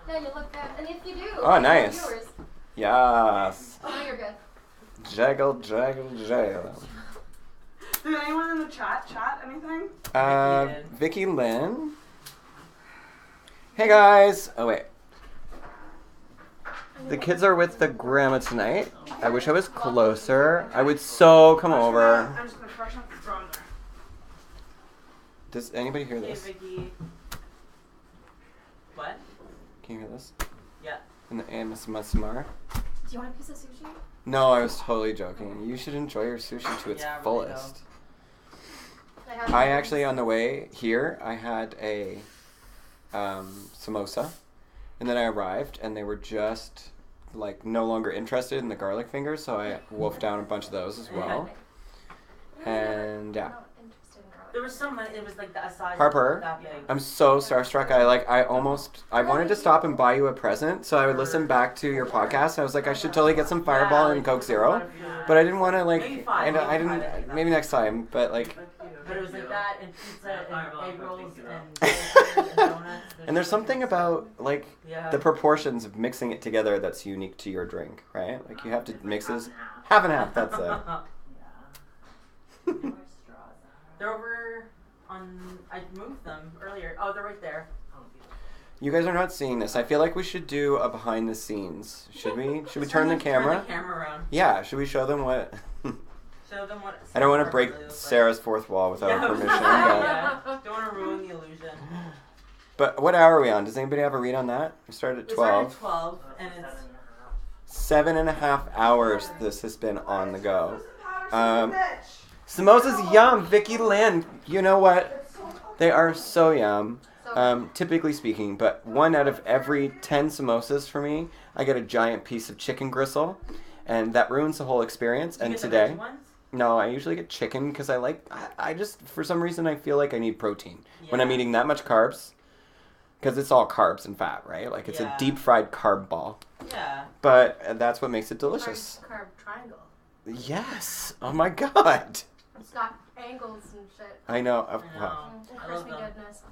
Yeah, you look good. And if you do, oh, nice. viewers. Yes. Oh, you're good. Jaggle. Did anyone in the chat anything? Vicky Lynn. Hey guys. Oh wait. The kids are with the grandma tonight. I wish I was closer. I would so come over. I'm just gonna freshen up the drum there. Does anybody hear this? Hey, Vicky. What? Can you hear this? Yeah. In the ASMR? Do you want a piece of sushi? No, I was totally joking. You should enjoy your sushi to its Yeah, I really fullest. I actually, on the way here, I had a samosa, and then I arrived, and they were just like no longer interested in the garlic fingers, so I wolfed down a bunch of those as well. And yeah. There was so many. It was like the size. Harper, that big. I'm so starstruck. I wanted to stop and buy you a present, so I would listen back to your podcast. I was like, I should totally get some Fireball and Coke Zero, but I didn't want to maybe next time, but like. But it was like that, and pizza, and egg rolls, and donuts. And there's something about like the proportions of mixing it together that's unique to your drink, right? Like you have to mix this half and half. That's it. They're over on. I moved them earlier. Oh, they're right there. You guys are not seeing this. I feel like we should do a behind the scenes. Should we? Should we turn the camera? Turn the camera around. Yeah. Should we show them what? Show them what. I don't want to break Sarah's fourth wall without her permission. Yeah. Don't want to ruin the illusion. But what hour are we on? Does anybody have a read on that? We started at 12. We started at 12, and it's 7.5 hours this has been on the go. Samosas yum, Vicky Lynn. You know what? They are so yum. Typically speaking, but 1 out of every 10 samosas for me, I get a giant piece of chicken gristle, and that ruins the whole experience. And today, no, I usually get chicken because I just, for some reason, I feel like I need protein when I'm eating that much carbs. Because it's all carbs and fat, right? Like it's a deep fried carb ball. Yeah. But that's what makes it delicious. Carb triangle. Yes. Oh my god. It's got angles and shit. I know. Crispy goodness.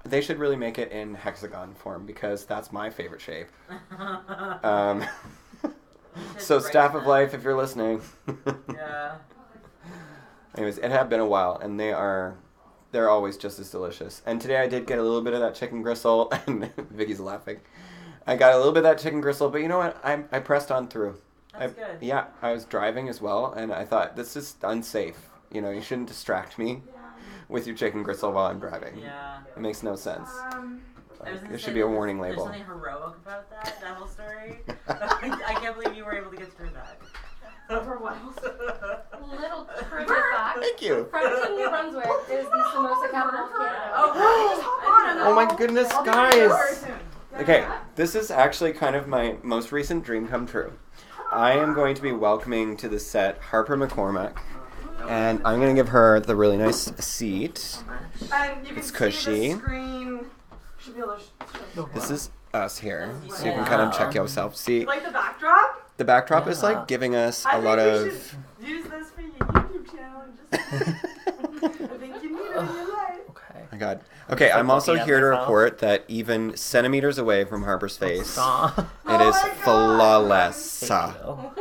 They should really make it in hexagon form because that's my favorite shape. So Staff of Life, if you're listening. Yeah. Anyways, it had been a while, and they're always just as delicious. And today I did get a little bit of that chicken gristle, and Vicky's laughing. I got a little bit of that chicken gristle, but you know what? I pressed on through. That's good. Yeah, I was driving as well, and I thought, this is unsafe. You know, you shouldn't distract me with your chicken gristle while I'm driving. Yeah. It makes no sense. There should be a warning label. There's something heroic about that whole story. I can't believe you were able to get through that. For what? Little trivia fact. Thank you. Fredericton, New Brunswick is the samosa capital of Canada. Oh my goodness, guys. Okay, this is actually kind of my most recent dream come true. I am going to be welcoming to the set Harper McCormack, and I'm going to give her the really nice seat. It's cushy. This is us here, so you can kind of check yourself. See, Like the backdrop? the backdrop is like giving us a lot of... Use this for your YouTube channel. I think you need it in your life. Oh my god. Okay, I'm also here to report that even centimeters away from Harper's face, it is flawless. Wow.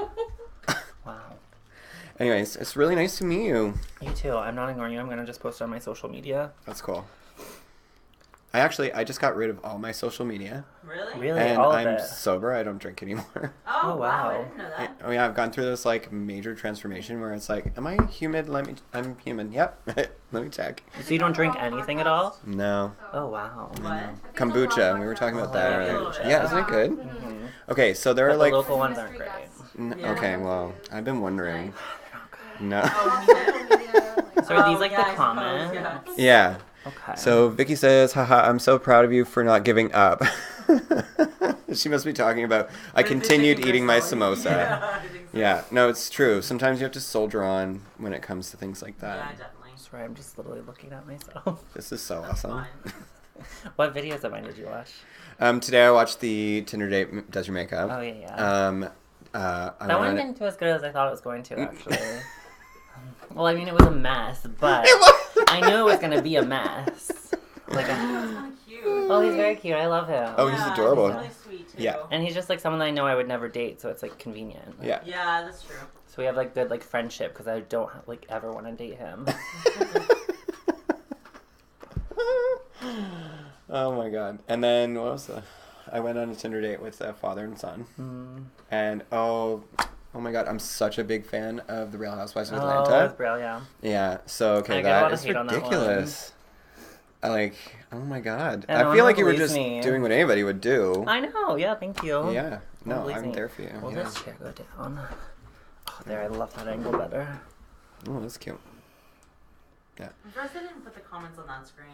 Anyways, it's really nice to meet you. You too. I'm not ignoring you. I'm going to just post it on my social media. That's cool. I just got rid of all my social media. Really? Really? And All of I'm it? sober. I don't drink anymore. Oh, wow. I wow. didn't know that. Oh yeah, I've gone through this like major transformation where it's like, am I human? I'm human. Yep. Let me check. So you don't drink anything at all? No. Oh, wow. What? Kombucha. We were talking about that Yeah, a earlier. little bit. Yeah, isn't it good? Mm-hmm. Okay, so there But are like... the local ones aren't great. Okay, well, I've been wondering. No. So are these like the comments? Yeah. Okay. So Vicky says, haha, I'm so proud of you for not giving up. She must be talking about, I continued eating my samosa. Yeah, no, it's true. Sometimes you have to soldier on when it comes to things like Yeah, that. definitely. Sorry, I'm just literally looking at myself. This is so awesome. What videos of mine did you watch? Today I watched the Tinder date does your makeup. Oh, yeah. That one didn't do as good as I thought it was going to, actually. Well, I mean, it was a mess, but I knew it was going to be a mess. Like, It was kind of cute. Oh, he's very cute. I love him. Oh, he's adorable. He's really sweet too. Yeah. And he's just like someone that I know I would never date, so it's like convenient. Yeah. Yeah, that's true. So we have like good like friendship because I don't like ever want to date him. Oh my god. And then what was I went on a Tinder date with a father and son. And oh my god, I'm such a big fan of the Real Housewives of Atlanta. Oh, it's real, yeah. Yeah, so okay, I get a lot that of is hate on that ridiculous. I like, oh my god. And I no feel one like you were believes just me. doing what anybody would do. I know, yeah, thank you. Yeah. No, believes I'm me. there for you. Will Yeah. this chair go down? Oh, there, I love that angle better. Oh, that's cute. I'm surprised they didn't put the comments on that screen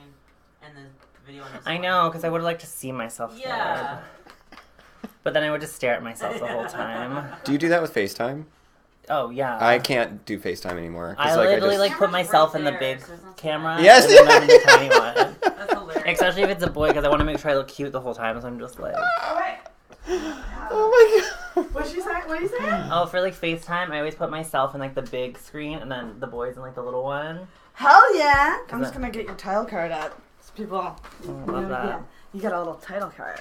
and the video on this I one. know, because I would have liked to see myself Yeah. there. But then I would just stare at myself the whole time. Do you do that with FaceTime? Oh, yeah. I can't do FaceTime anymore. 'Cause, I literally just- like put myself in the Right big there, so it's not so camera. bad. Yes. And then I'm in the tiny one. That's hilarious. Especially if it's a boy, because I want to make sure I look cute the whole time, so I'm just like... Oh, wait. Oh my god. What's she saying? What are you saying? Oh, for like FaceTime, I always put myself in like the big screen, and then the boys in like the little one. Hell yeah! I'm that- just gonna get your title card up. So people, Oh, I love that. yeah, you got a little title card.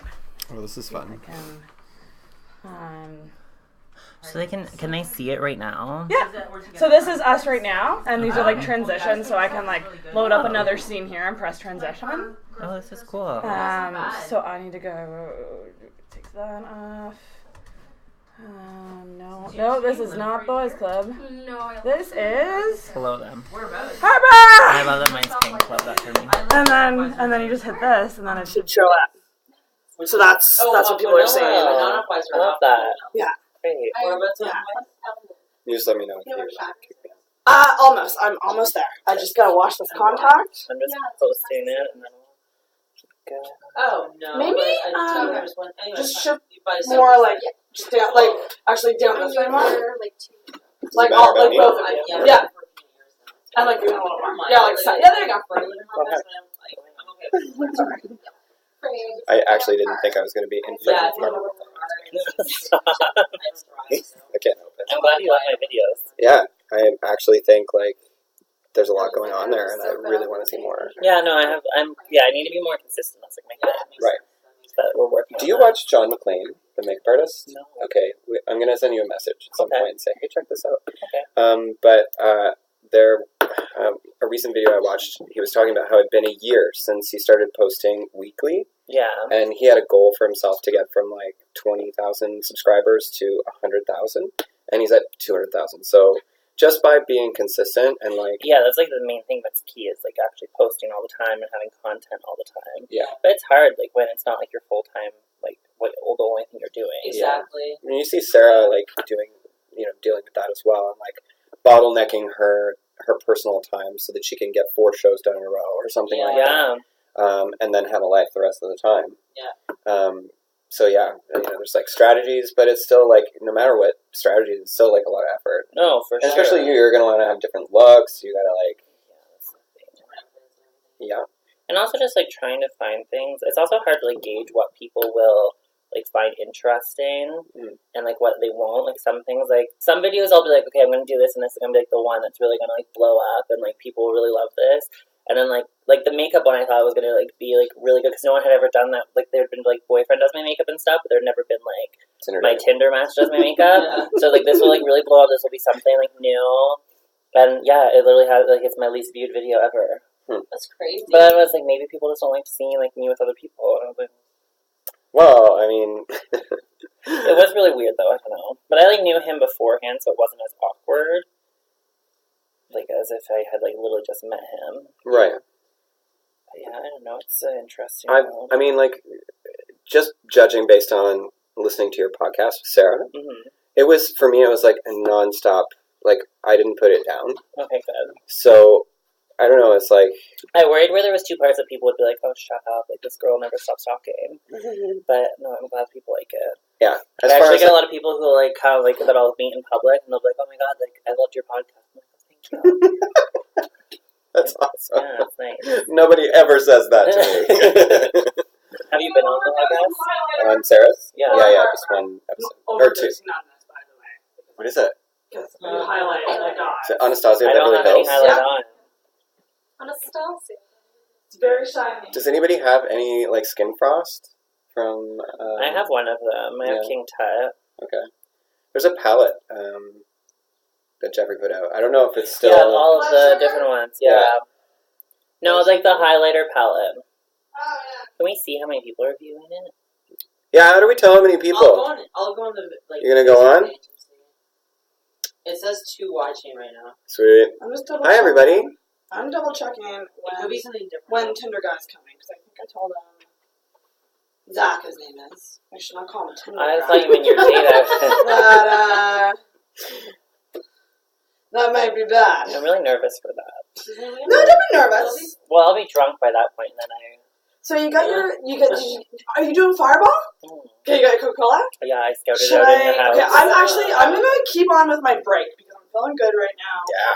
Oh, this is fun. So they can they see it right now? Yeah. So this is us right now, and these are like transitions. So I can like load up another scene here and press transition. Oh, this is cool. So I need to go take that off. No, this is not Boys Club. No, I This is Below them. Whereabouts? I Harper. love that mine's pink. Love that for me. And then you just hit this, and then it should show up. So that's what people are saying. I love that. Yeah. Great. You just let me know if you're Almost. I'm almost there. I just gotta wash this contact. I'm just posting it, and then we'll go. Oh no. Maybe, Anyway, just shift you buy more like just down, like actually down this way more. Like all- like both of you. Yeah. I like doing a little more. Yeah, like side. Yeah, there you go. I actually didn't think I was going to be in front Yeah, of you. I I can't help it. I'm glad you like my videos. Yeah, I actually think like there's a lot going on there, and I really want to see more. Yeah, no, I need to be more consistent. That's like my goal. Right. But we're working. Do on you that. watch John McClane, the makeup artist? No. Okay, I'm going to send you a message at some Okay. point and say, hey, check this out. Okay. A recent video I watched, he was talking about how it had been a year since he started posting weekly, Yeah. and he had a goal for himself to get from like 20,000 subscribers to 100,000, and he's at 200,000. So just by being consistent and like, Yeah, that's like the main thing that's key is like actually posting all the time and having content all the time. yeah. But it's hard like when it's not like your full time like the only thing you're doing. Exactly. I mean, you see Sarah like dealing with that as well, and like bottlenecking her personal time so that she can get 4 shows done in a row or something like that. Yeah. And then have a life the rest of the time. Yeah. So yeah, there's like strategies, but it's still like no matter what strategies, it's still like a lot of effort. No, for And sure. especially you're gonna want to have different looks. You gotta like, yeah. And also just like trying to find things. It's also hard to like gauge what people will like find interesting and like what they won't. Like some things, like some videos I'll be like, okay, I'm gonna do this and this is gonna be like the one that's really gonna like blow up and like people will really love this. And then like the makeup one I thought was gonna like be like really good because no one had ever done that. Like there'd been like boyfriend does my makeup and stuff, but there'd never been like my Tinder match does my makeup. Yeah. So like this will like really blow up. This will be something like new. And yeah, it literally has like it's my least viewed video ever. That's crazy. But I was like, maybe people just don't like seeing like me with other people. And I was like, Well, I mean, it was really weird though. I don't know, but I like knew him beforehand, so it wasn't as awkward. Like as if I had like literally just met him. right. But yeah, I don't know. It's interesting. I mean, like, just judging based on listening to your podcast with Sarah, it was for me. It was like a nonstop. Like I didn't put it down. Okay, good. So I don't know. It's like I worried where there was 2 parts that people would be like, "Oh, shut up! Like this girl never stops talking." But no, I'm glad people like it. yeah. I actually get a lot of people who like kind of like that I'll meet in public, and they'll be like, "Oh my god, like I loved your podcast." I'm like, oh, thank you. That's awesome. Yeah, it's nice. Nobody ever says that to me. Have you been on the podcast? On Sarah's? Yeah. Yeah, just one episode or 2. Not this, by the way. What is it? Because you highlight the Is it Anastasia I don't Beverly have any Hills? highlight on. Anastasia. It's very shiny. Does anybody have any like skin frost from? I have one of them. I have King Tut. Okay. There's a palette that Jeffrey put out. I don't know if it's still. Yeah, all of the different ones. Yeah. No, it's like the highlighter palette. Can we see how many people are viewing it? Yeah, how do we tell how many people? I'll go on the like. You're gonna go on? It says 2 watching right now. Sweet. I'm just double Hi, everybody. I'm double checking It could be something different. when Tinder Guy's coming because I think I told him Zach his name is. I should not call him Tinder I Guy. thought you meant your date outfit. But that might be bad. I'm really nervous for that. No, don't be nervous. Well, I'll be drunk by that point, and then So you got are you doing Fireball? Okay, you got your Coca-Cola? yeah, I scouted Should out in your I? house. Okay, I'm gonna keep on with my break because I'm feeling good right now. Yeah.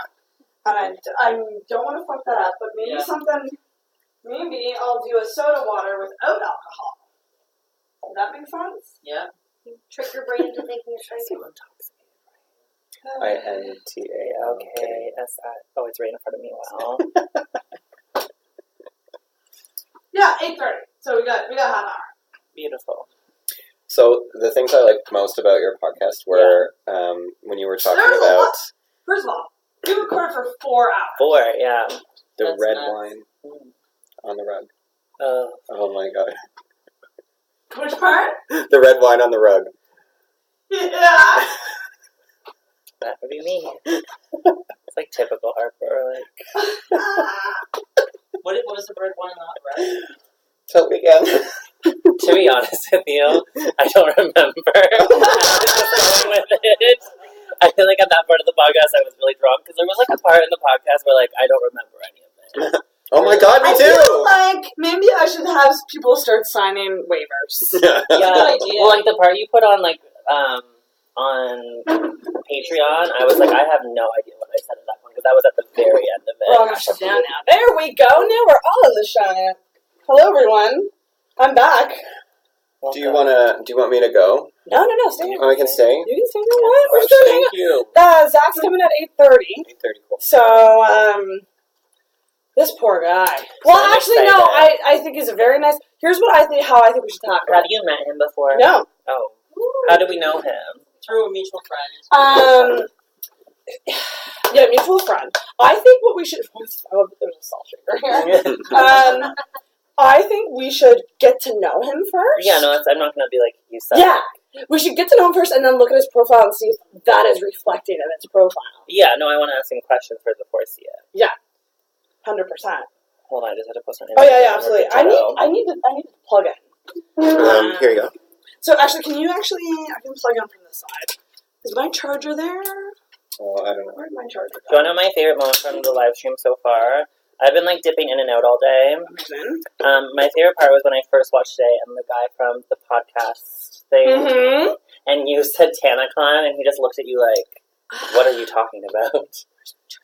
And I don't want to fuck that up, but maybe maybe I'll do a soda water without alcohol. Does that make sense? Yeah. Trick your brain into thinking it's drinking. INTA. Okay, S-I. Oh, it's right in front of me. Wow. Yeah, 8:30. So we got half an hour. Beautiful. So the things I liked most about your podcast were when you were talking There's a about lot. First of all, we recorded for 4 hours. 4, yeah. the That's red nuts. wine on the rug. Oh, Oh my god. Which part? The red wine on the rug. Yeah. that would be me. It's like typical Harper. Like, What was the red wine not red? Tell me again. to be honest with you, I don't remember. I was just going with it. I feel like at that part of the podcast I was really drunk because there was like a part in the podcast where like I don't remember any of it. Oh my god, me I too! feel like maybe I should have people start signing waivers. Yeah. Yeah, good idea. well, like the part you put on like on Patreon, I was like, I have no idea what I said at that point because that was at the very end of it. We're all gonna shut down now. There we go. Now we're all in the shine. Hello, everyone. I'm back. Do you want me to go? No, stay here. Oh, I can stay? You can stay. You know what? We're still hanging Thank you. out. Zach's coming at 8:30. 8:30, cool. So, this poor guy. Well, I'm actually, no. excited. I think he's a very nice. Here's what I think. How I think we should talk. Have you met him before? No. Oh. How do we know him? Through a mutual friend. Yeah, mutual friend. I think what we should. Oh, there's a salt shaker here. I think we should get to know him first. Yeah, no, I'm not going to be like you said. Yeah, we should get to know him first and then look at his profile and see if that is reflected in his profile. Yeah, no, I want to ask him questions first before I see it. Yeah, 100%. Hold on, I just had to post my Oh yeah, absolutely. I need to plug in. Here you go. So actually, I can plug in from this side. Is my charger there? Oh, I don't know. Where'd my charger Do you go? want to know my favorite moment from the live stream so far? I've been like dipping in and out all day. Amazing. My favorite part was when I first watched today and the guy from the podcast thing, Mm-hmm. and you said TanaCon, and he just looked at you like, what are you talking about?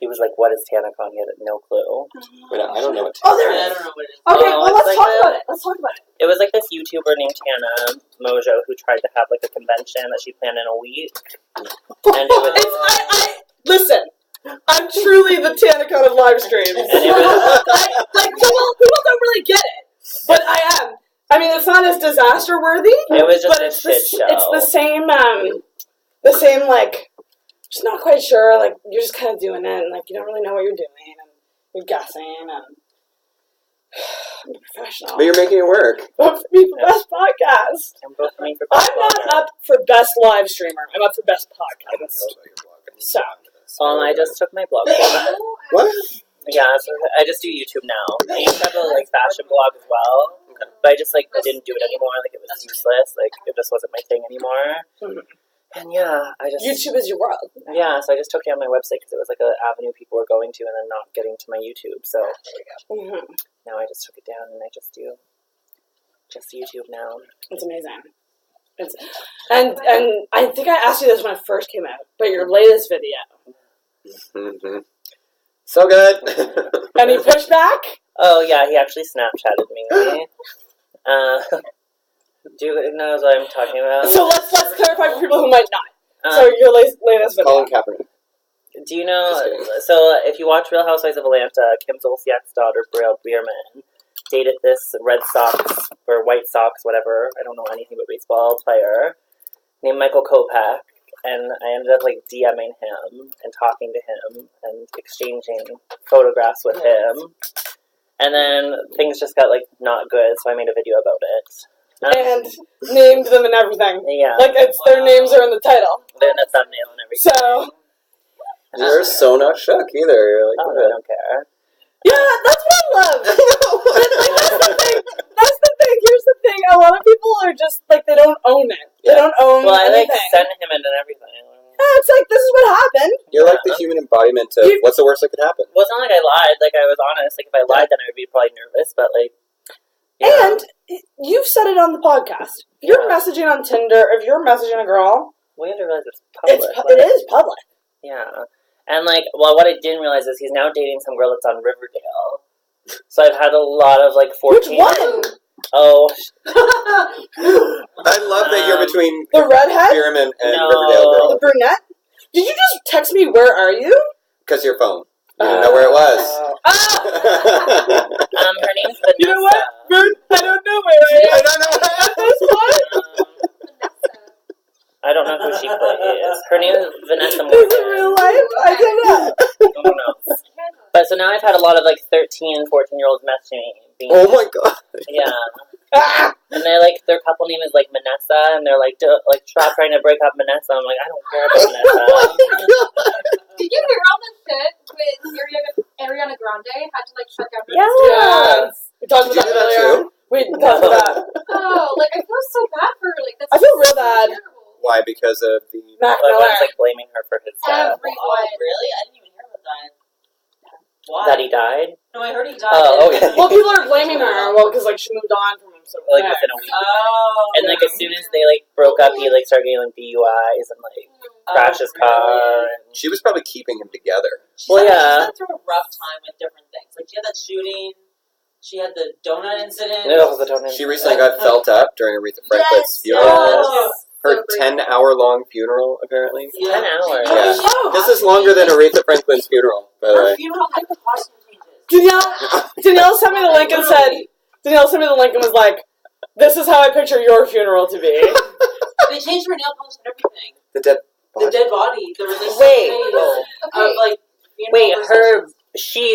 He was like, what is TanaCon? He had no clue. Wait, I don't know what. Oh, there I it is. don't know what it is. Okay, Oh, well, it's let's like talk a- about it. Let's talk about it. It was like this YouTuber named Tana Mojo who tried to have like a convention that she planned in a week. And it was... Listen, I'm truly the TanaCon of live streams. And it was... like people don't really get it, but I am. I mean, it's not as disaster worthy. It was just but a it's shit show. It's the same like, just not quite sure. Like you're just kind of doing it, and like you don't really know what you're doing, and you're guessing, and I'm a professional. But you're making it work. Vote for me for best podcast. I'm voting for me for I'm best not blogger. up for best live streamer. I'm up for best I don't know podcast. about your blog. So. I just took my blog. What? Yeah, so I just do YouTube now. I used to have a like fashion blog as well, but I just like didn't do it anymore. Like it was useless. Like it just wasn't my thing anymore. Mhm. And yeah, I just YouTube is your world. yeah. So I just took down my website because it was like an avenue people were going to and then not getting to my YouTube. So Mm-hmm. now I just took it down and I just do just YouTube now. It's amazing. And I think I asked you this when it first came out, but your latest video. Mm-hmm. So good. Any pushback? Oh yeah, he actually Snapchatted me. Do you know what I'm talking about? So let's clarify for people who might not. So Um, your latest video. Colin Kaepernick. Do you know? Just kidding. So if you watch Real Housewives of Atlanta, Kim Zolciak's daughter, Brielle Bierman, dated this Red Sox or White Sox, whatever, I don't know anything about baseball, player named Michael Kopech, and I ended up like DMing him and talking to him and exchanging photographs with him, and then things just got like not good, so I made a video about it. And named them and everything. Yeah. Like, it's their names are in the title. They're in the thumbnail and everything. So, You're so not shook either. You're like, Oh, I don't care. yeah, that's what I love. That's the thing. That's the thing. Here's the thing. A lot of people are just, like, they don't own it. They don't own Well, I like anything. sent him and everything. It's like, this is what happened. You're like the human embodiment of what's the worst that could happen. Well, it's not like I lied. Like, I was honest. Like, if I lied, then I would be probably nervous. But, like, And you've said it on the podcast. If you're messaging on Tinder, if you're messaging a girl, we have to realize it's public. it is public. Yeah. And, like, well, what I didn't realize is he's now dating some girl that's on Riverdale. So I've had a lot of, like, 14... Which one? Oh. I love that you're between The redhead? Spearman and No. Riverdale girl. The brunette? Did you just text me, where are you? Because your phone. You didn't know where it was. Her name's Vanessa. You know what? I don't know where I am. I don't know At this point. I don't know who she plays. Her name is Vanessa Is it Morgan. real life? I don't know. I don't know. But so now I've had a lot of like 13, 14-year-olds messaging me. Oh my god. Yeah. Ah! And they're like, their couple name is like Manessa, and they're like, stop trying to break up Manessa. I'm like, I don't care about Manessa. Did you hear all the shit with Ariana Grande had to like shut down her Yes. We talked Did you about do that that earlier. too? We talked about that. Oh, like I feel so bad for her. Like that's I feel real bad. terrible. Why? Because of the... Mac Everyone's Miller. like blaming her for his death. Everyone. Really? I didn't even hear about that. Why? That he died? No, I heard he died. Oh, okay. Well, people are blaming her. Well, because like she moved on from him so Like quick. within a week. Oh. And like as soon as they like broke up, he like started getting like DUIs and like crashed his car. And... She was probably keeping him together. Well, She's yeah. been through a rough time with different things. Like she had that shooting. She had the donut incident. No, the donut. She recently got felt up during Aretha Franklin's funeral. Her 10-hour-long funeral, apparently. 10 hours. Yeah. Oh, This is longer than Aretha Franklin's funeral, by the Her way. funeral had costume changes. Danielle sent me the link and said, Danielle sent me the link and was like, this is how I picture your funeral to be. They changed her nail polish and everything. The dead The body. dead body. The release Wait. of like. funeral Wait, processions.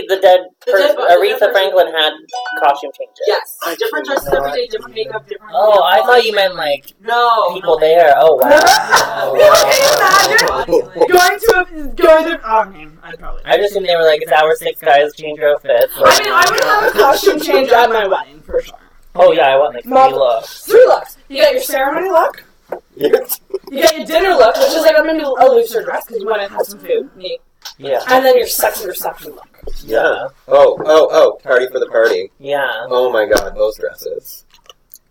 the dead The person, dead body, the Aretha dead Franklin had costume changes. Yes. Different dresses every day, different makeup, different. Oh, I thought you meant like No. people there. Oh wow. Can you imagine going to I'd probably. I just assumed they were like, it's hour 6 guys, change your outfits. I mean, I would have a costume change at my wedding, for sure. Oh yeah, I want like 3 looks. 3 looks. You got your ceremony look. You got your dinner look, which is like I'm into a looser dress because you want to have some food. Yeah. And then your sexy reception look. Yeah. Oh, party for the party. Yeah. Oh my god, those dresses.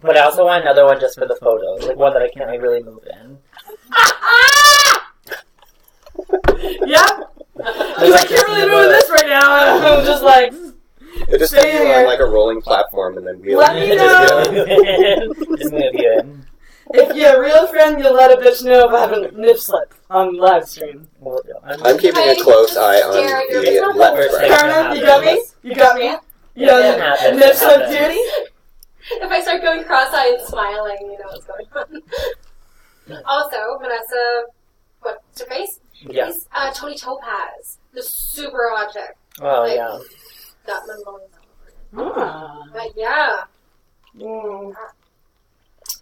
But I also want another one just for the photos, like one that I can't like really move in. Yeah. Because I can't really move this right now. I'm just like. It just put you on like a rolling platform and then wheel Let me know. Just move you in. If you're a real friend, you'll let a bitch know if I have a nip slip on live stream. I'm keeping a close eye on the left right. Karen, you got me? You got me? You got nip slip duty? If I start going cross-eyed and smiling, you know what's going on. Also, Vanessa, what's her face? Yeah. Tony Topaz, the super hot chick. Oh Like, yeah. Got my going. But yeah.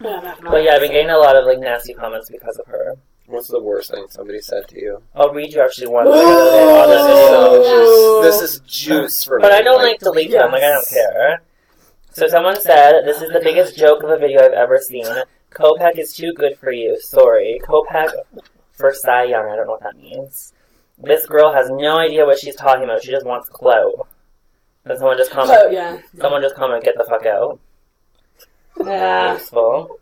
But yeah, I've been getting a lot of like nasty comments because of her. What's the worst thing somebody said to you? I'll read you actually one. Oh, this is juice for me. But I don't like to delete them. Like I don't care. So someone said, "This is the biggest joke of a video I've ever seen. Kopech is too good for you. Sorry, Kopech for Cy Young. I don't know what that means. This girl has no idea what she's talking about. She just wants clout." And someone just commented, Someone just commented, "Get the fuck out." Yeah. Useful.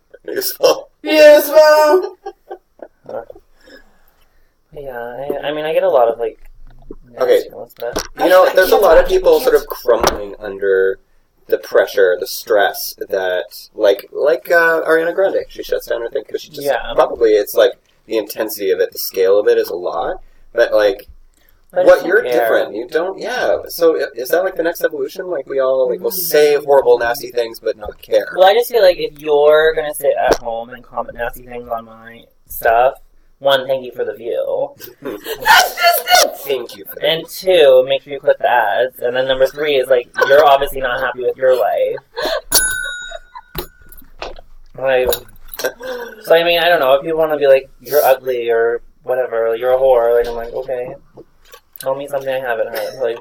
Yeah, I mean, I get a lot of like. Okay. Ones, but... You know, there's a lot of people sort of crumbling under the pressure, the stress that, like Ariana Grande, she shuts down her thing because she just probably it's like the intensity of it, the scale of it is a lot. But like, What, you're different. You don't, yeah. So is that like the next evolution? Like we all like will say horrible, nasty things, but not care. Well, I just feel like if you're gonna sit at home and comment nasty things on my stuff, one, thank you for the view. That's just it! Thank you for that. And two, make sure you click the ads. And then number three is like, you're obviously not happy with your life. Like, so I mean, I don't know, if people want to be like, you're ugly or whatever, you're a whore, like I'm like, okay. Tell me something I haven't heard. Like,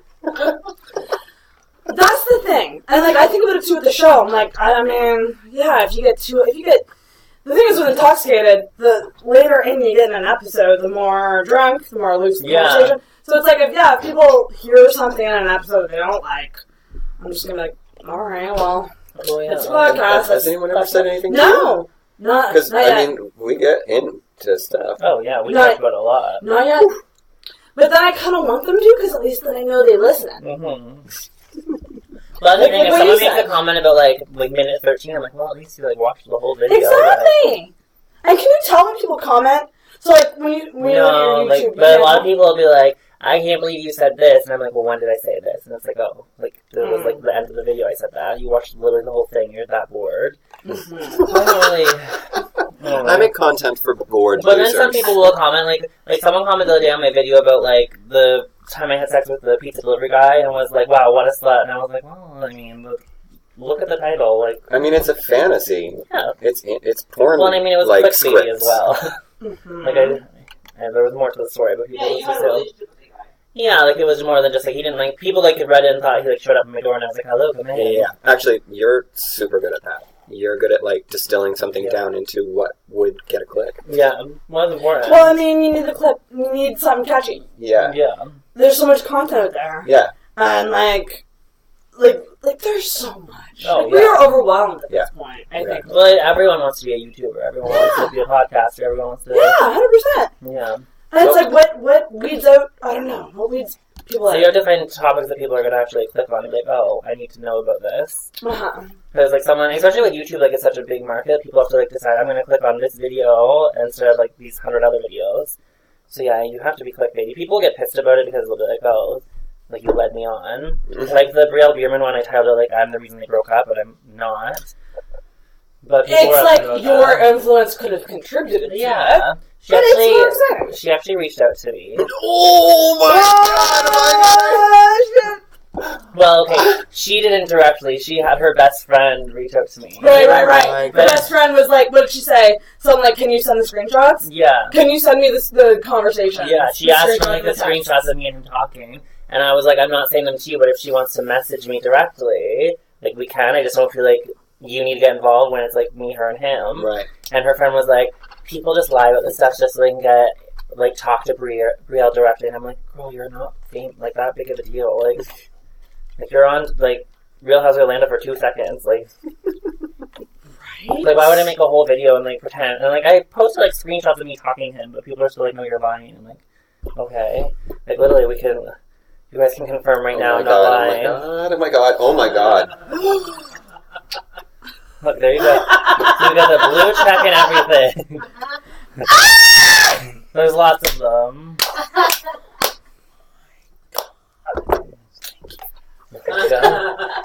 that's the thing. And like I think about it too with the show. I'm like, I mean, yeah, the thing is with Intoxicated, the later in you get in an episode, the more drunk, the more loose the conversation. So it's like if people hear something in an episode they don't like, I'm just gonna be like, alright, well, it's a podcast. Has anyone ever said anything to you? No! Not Because, yet. I mean, we get into stuff. oh yeah, we talked about it a lot. Not yet. But then I kind of want them to, because at least then I know they listen. Mm-hmm. Well, the thing, if someone makes a comment about, like minute 13, I'm like, well, at least you, like, watched the whole video. Exactly! And can you tell when people comment? So, like, when you're on YouTube... but a lot of people will be like, I can't believe you said this, and I'm like, well, when did I say this? And it's like, oh, like, it was, like, the end of the video I said that. You watched literally the whole thing, you're that bored. Mm-hmm. I don't really... I make content for bored But losers. then some people will comment, like someone commented the other day on my video about, like, the time I had sex with the pizza delivery guy, and was like, wow, what a slut. And I was like, well, I mean, look at the title, like... I mean, it's a fantasy. Yeah. It's porn, well, I mean, it was like, clickbaity as scripts. well. Mm-hmm. Like, and there was more to the story, but people just assumed... Yeah, like, it was more than just, like, he didn't, like, people, like, read it and thought he, like, showed up at my door, and I was like, hello, come in. Yeah. Actually, you're super good at that. You're good at, like, distilling something down into what would get a click. Yeah, well, it's important. Well, I mean, you need the clip. You need something catchy. Yeah. Yeah. There's so much content out there. Yeah. And, like, there's so much. Oh, like, we yeah. are overwhelmed at this point, I think. Well, everyone wants to be a YouTuber. Everyone wants to be a podcaster. Everyone wants to... Yeah, 100%. Yeah. And it's like, what weeds out, I don't know, what weeds people So out? you have to find topics that people are going to actually click on and be like, oh, I need to know about this. Uh-huh. Because, like, someone, especially with YouTube, like, it's such a big market, people have to, like, decide, I'm going to click on this video instead of, like, these 100 other videos. So, yeah, you have to be clickbaity. People get pissed about it because they'll be like, oh, like, you led me on. Like, the Brielle Bierman one, I titled it, like, I'm the reason they broke up, but I'm not. But people It's were like upset about your that. influence could have contributed to it. Yeah. She actually reached out to me. Oh my god! Well, okay, she didn't directly. She had her best friend reach out to me. Right. The best friend was like, what did she say? Something like, can you send the screenshots? Yeah. Can you send me the conversation? Yeah, she asked for, like, the screenshots of me and him talking. And I was like, I'm not saying them to you, but if she wants to message me directly, like, we can. I just don't feel like you need to get involved when it's, like, me, her, and him. Right. And her friend was like, people just lie about this stuff just so they can get, like, talk to Brielle directly. And I'm like, girl, you're not like, that big of a deal. Like, you're on, like, Real Housewives of Orlando for 2 seconds. Like, Right? like, why would I make a whole video and, like, pretend? And, like, I posted, like, screenshots of me talking to him, but people are still like, no, you're lying. I'm like, okay. Like, literally, you guys can confirm right now, I'm not lying. Oh my god. Look, there you go. So you got the blue check and everything. There's lots of them.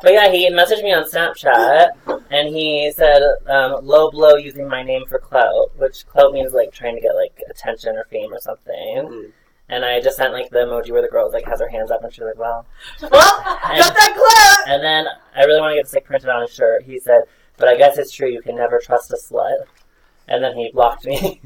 But yeah, he messaged me on Snapchat, and he said, low blow using my name for clout, which clout means, like, trying to get, like, attention or fame or something. Mm. And I just sent, like, the emoji where the girl, like, has her hands up, and she's like, well, Got that clip! and then I really want to get this, like, printed on his shirt. He said, but I guess it's true, you can never trust a slut. And then he blocked me.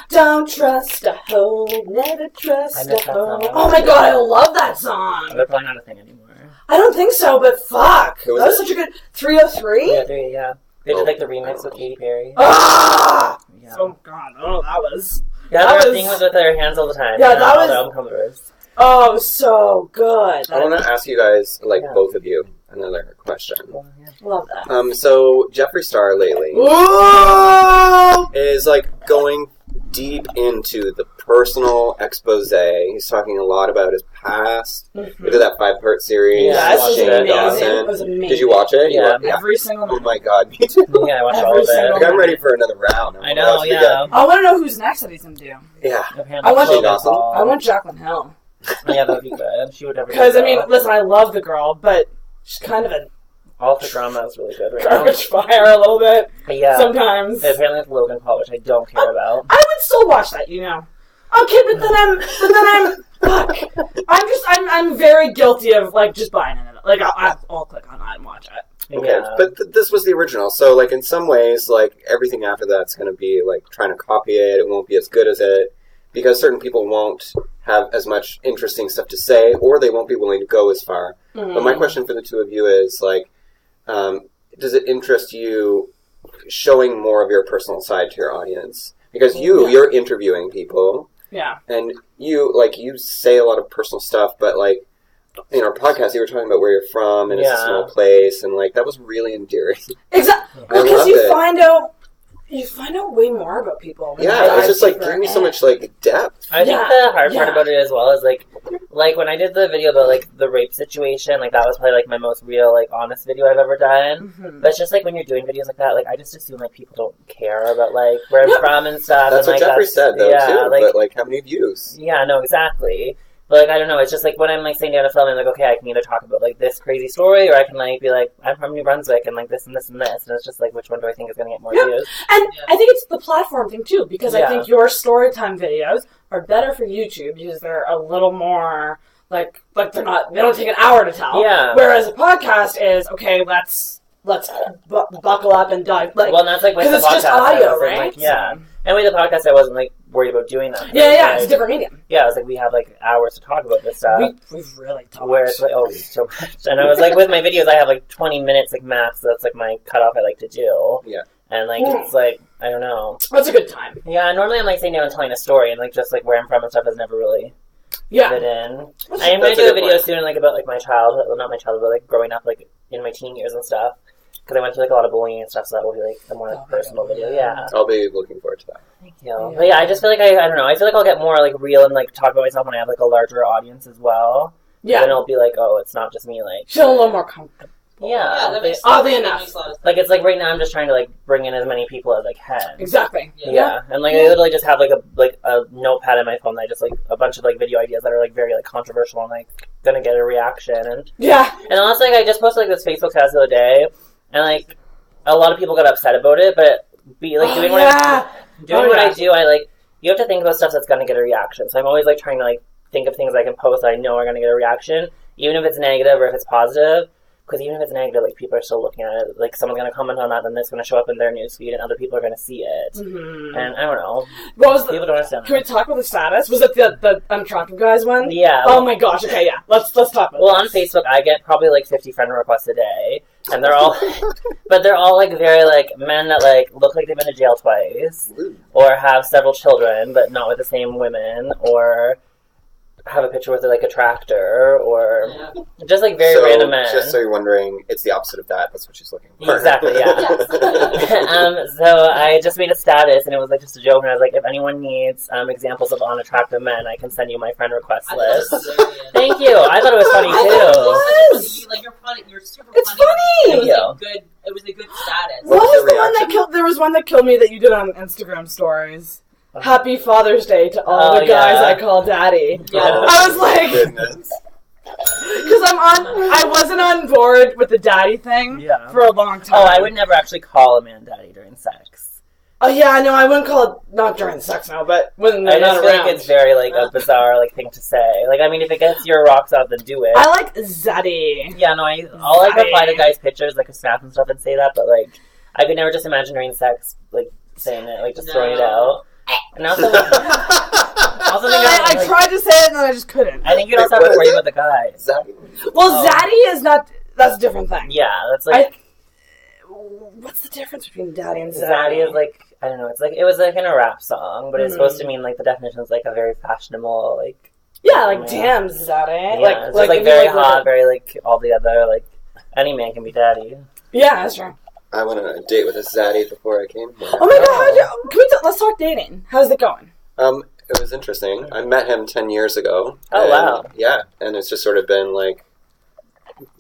Don't trust a hoe, never trust I a miss that hoe. song. Oh my god, I love that song! They're probably not a thing anymore. I don't think so, but fuck! Who was That was it? such a good... 303? Yeah. They did, like, the remix with Katy Perry. Ah! Yeah. Oh god, oh, that was... Yeah, that their was- thing was with their hands all the time. Yeah, and that all was- the album covers. Oh, so good. I want to ask you guys, like, Yeah. both of you, another question. Well, yeah. Love that. So, Jeffree Star lately Whoa! is, like, going deep into the personal expose. He's talking a lot about his past. Mm-hmm. We did that 5-part series. Yeah, this was Shane amazing. Dawson. It was amazing. Did you watch it? Yeah. Every single Oh minute. my god, me too. Yeah, I watched Every all of single it. Like, I'm ready for another round. I know, What else we yeah. I want to know who's next that he's going to do. got? Yeah. Apparently I want Shane Dawson. I want Jaclyn Hill. Yeah, that'd be good. She would never. Because, I mean, listen, I love the girl, but she's kind of a all her drama is really good right now. garbage fire a little bit Yeah. sometimes. Apparently it's Logan Paul, which I don't care about. I would still watch that, you know. Okay, but then fuck. I'm very guilty of, like, just buying it. Like, I'll click on that and watch it. Okay, Yeah. but this was the original, so like in some ways, like everything after that's going to be like trying to copy it. It won't be as good as it because certain people won't have as much interesting stuff to say, or they won't be willing to go as far. Mm. But my question for the two of you is like, does it interest you showing more of your personal side to your audience? Because you're interviewing people, Yeah. and you say a lot of personal stuff, but like. In our podcast, you were talking about where you're from, and it's a small place, and like that was really endearing. Exactly. I Because love you it. find out way more about people. Yeah, it's just like giving me so much like depth. I think the hard part about it as well is like when I did the video about like the rape situation, like that was probably like my most real, like honest video I've ever done. Mm-hmm. But it's just like when you're doing videos like that, like I just assume like people don't care about like where I'm from and stuff. That's and, what like, Jeffrey said though too. Like, but like how many views? yeah, no, exactly. But, like, I don't know, it's just, like, when I'm, like, sitting down to film, I'm like, okay, I can either talk about, like, this crazy story, or I can, like, be like, I'm from New Brunswick, and, like, this and this and this, and it's just, like, which one do I think is going to get more views? And I think it's the platform thing, too, because I Yeah. think your storytime videos are better for YouTube, because they're a little more, like they don't take an hour to tell. Yeah. Whereas a podcast is, okay, let's buckle up and dive, like, Well, and that's, like, with the because podcast. it's just I audio, wasn't, right? Like, yeah. And with the podcast, I wasn't, like, worried about doing that. Yeah, Like, it's a different medium. yeah, I was like, we have, like, hours to talk about this stuff. We've really talked. Where it's like, oh, so much. And I was like, with my videos, I have like 20 minutes, like max. So that's like my cutoff I like to do. Yeah. And like, it's like, I don't know. That's a good time. Yeah, normally I'm like sitting down and telling a story, and like just like where I'm from and stuff has never really Yeah. fit in. That's I am going a to do a good video point. soon, like about like my childhood, well, not my childhood, but like growing up, like in my teen years and stuff. Because I went through like a lot of bullying and stuff, so that will be like a more like, personal video. Yeah. I'll be looking forward to that. Thank you. But yeah, I just feel like I don't know. I feel like I'll get more like real and like talk about myself when I have like a larger audience as well. Yeah. Then it'll be like, oh, it's not just me. Like, Feel a little more comfortable. yeah, that makes Oddly that enough. makes a lot of sense. like it's like right now I'm just trying to like bring in as many people as I can. Exactly. Yeah. And like I literally just have like a notepad in my phone that I just like a bunch of like video ideas that are like very like controversial and like gonna get a reaction and Yeah. also like I just posted like this Facebook test the other day and like a lot of people got upset about it, but doing what I do, I like you have to think about stuff that's gonna get a reaction. So I'm always like trying to like think of things I can post that I know are gonna get a reaction, even if it's negative or if it's positive. Because even if it's negative, like people are still looking at it. Like someone's gonna comment on that, then it's gonna show up in their newsfeed, and other people are gonna see it. Mm-hmm. And I don't know. What was People don't understand. Can we talk about the status? Was it the unattractive guys one? Yeah. Oh my gosh. Okay, yeah. Let's talk about. Well, on Facebook, I get probably like 50 friend requests a day, and they're all, but they're all like very like men that like look like they've been to jail twice, or have several children but not with the same women, or have a picture with like a tractor, or just like very random men. Just so you're wondering, it's the opposite of that. That's what she's looking for. Exactly, yeah. So I just made a status, and it was like just a joke, and I was like, if anyone needs examples of unattractive men, I can send you my friend request list. Thank you. I thought it was funny too. Like you're funny. You're super It's funny. funny! It was Yeah. a good. It was a good status. What What's was the the one that reaction? killed? There was one that killed me that you did on Instagram stories. Happy Father's Day to all Oh, the guys yeah. I call daddy. Yeah. I was like, Goodness. because I wasn't on board with the daddy thing Yeah. for a long time. Oh, I would never actually call a man daddy during sex. Oh yeah, no, I wouldn't call it not during sex now, but when I they're just not feel around. like it's very like a bizarre like thing to say. Like I mean, if it gets your rocks off, then do it. I like zaddy. Yeah, no, I'll like reply to guys' pictures like a snap and stuff and say that, but like I could never just imagine during sex like saying it, like just throwing it out. And also, think I tried to say it and then I just couldn't. I think you'd also have to worry about the guys. Zaddy. Well, zaddy is not. That's a different thing. Yeah, that's like What's the difference between daddy and zaddy? zaddy is like I don't know. It's like it was like in a rap song, but it's supposed to mean like the definition is like a very fashionable like. Yeah, like damn zaddy. Yeah, it's just, like very hot, very like all the other like any man can be daddy. Yeah, that's true. I went on a date with a zaddy before I came here. Oh my god, can we let's talk dating. How's it going? It was interesting. I met him 10 years ago. Oh, wow. Yeah, and it's just sort of been like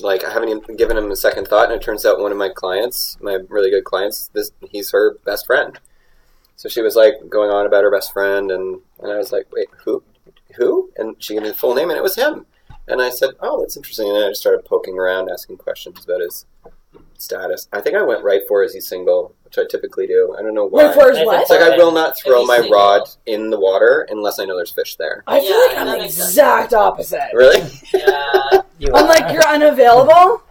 I haven't even given him a second thought, and it turns out one of my clients, my really good clients, he's her best friend. So she was like going on about her best friend, and I was like, wait, who? And she gave me the full name, and it was him. And I said, oh, that's interesting. And I just started poking around, asking questions about his status. I think I went right for is he single, which I typically do. I don't know why. Right for his what? It's like I will not throw my rod in the water unless I know there's fish there. I feel like I'm the exact opposite. Really? Yeah. I'm like, you're unavailable?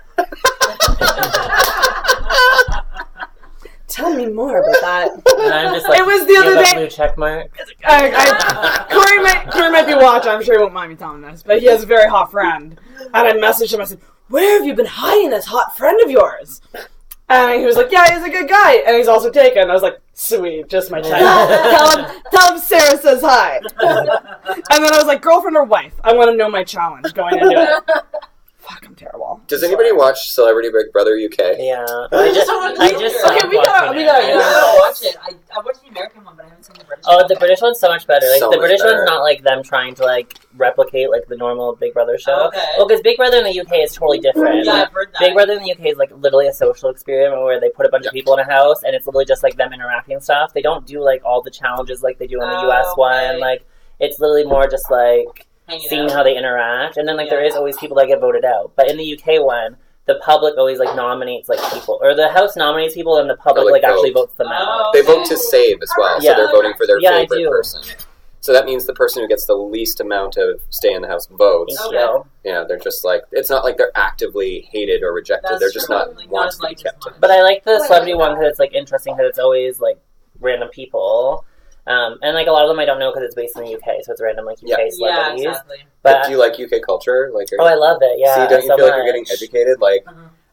Tell me more about that. And I'm just like, it was the other day. Blue check mark. Corey might be watching. I'm sure he won't mind me telling this, but he has a very hot friend. And I messaged him. I said, where have you been hiding this hot friend of yours? And he was like, yeah, he's a good guy. And he's also taken. I was like, sweet, just my check. tell him Sarah says hi. And then I was like, girlfriend or wife? I want to know my challenge going into it. Fuck, I'm terrible. Does anybody watch Celebrity Big Brother UK? Yeah. I just okay, we gotta watch it. I watched the American one, but I haven't seen the British one. Oh, the British one's so much better. Like, So the much British better. one's not like them trying to like replicate like the normal Big Brother show. Okay. Well, because Big Brother in the UK is totally different. Yeah, Like, I've heard that. Big Brother in the UK is like literally a social experiment where they put a bunch of people in a house and it's literally just like them interacting and stuff. They don't do like all the challenges like they do in the US one. Like, it's literally more just like seeing how they interact, and then like there is always people that get voted out. But in the UK one, the public always like nominates like people, or the house nominates people, and the public like actually votes them out. They vote to save as well, so they're voting for their favorite I person. So that means the person who gets the least amount of stay in the house votes. Thank you. Yeah, they're just like, it's not like they're actively hated or rejected. That's they're just true. not want to be kept in. But I like the celebrity one because it's like interesting because it's always like random people. And like a lot of them I don't know because it's based in the UK, so it's random like UK celebrities. Yeah, exactly. But do you like UK culture? Like, I love it. Yeah. See, don't you so feel like much. you're getting educated, like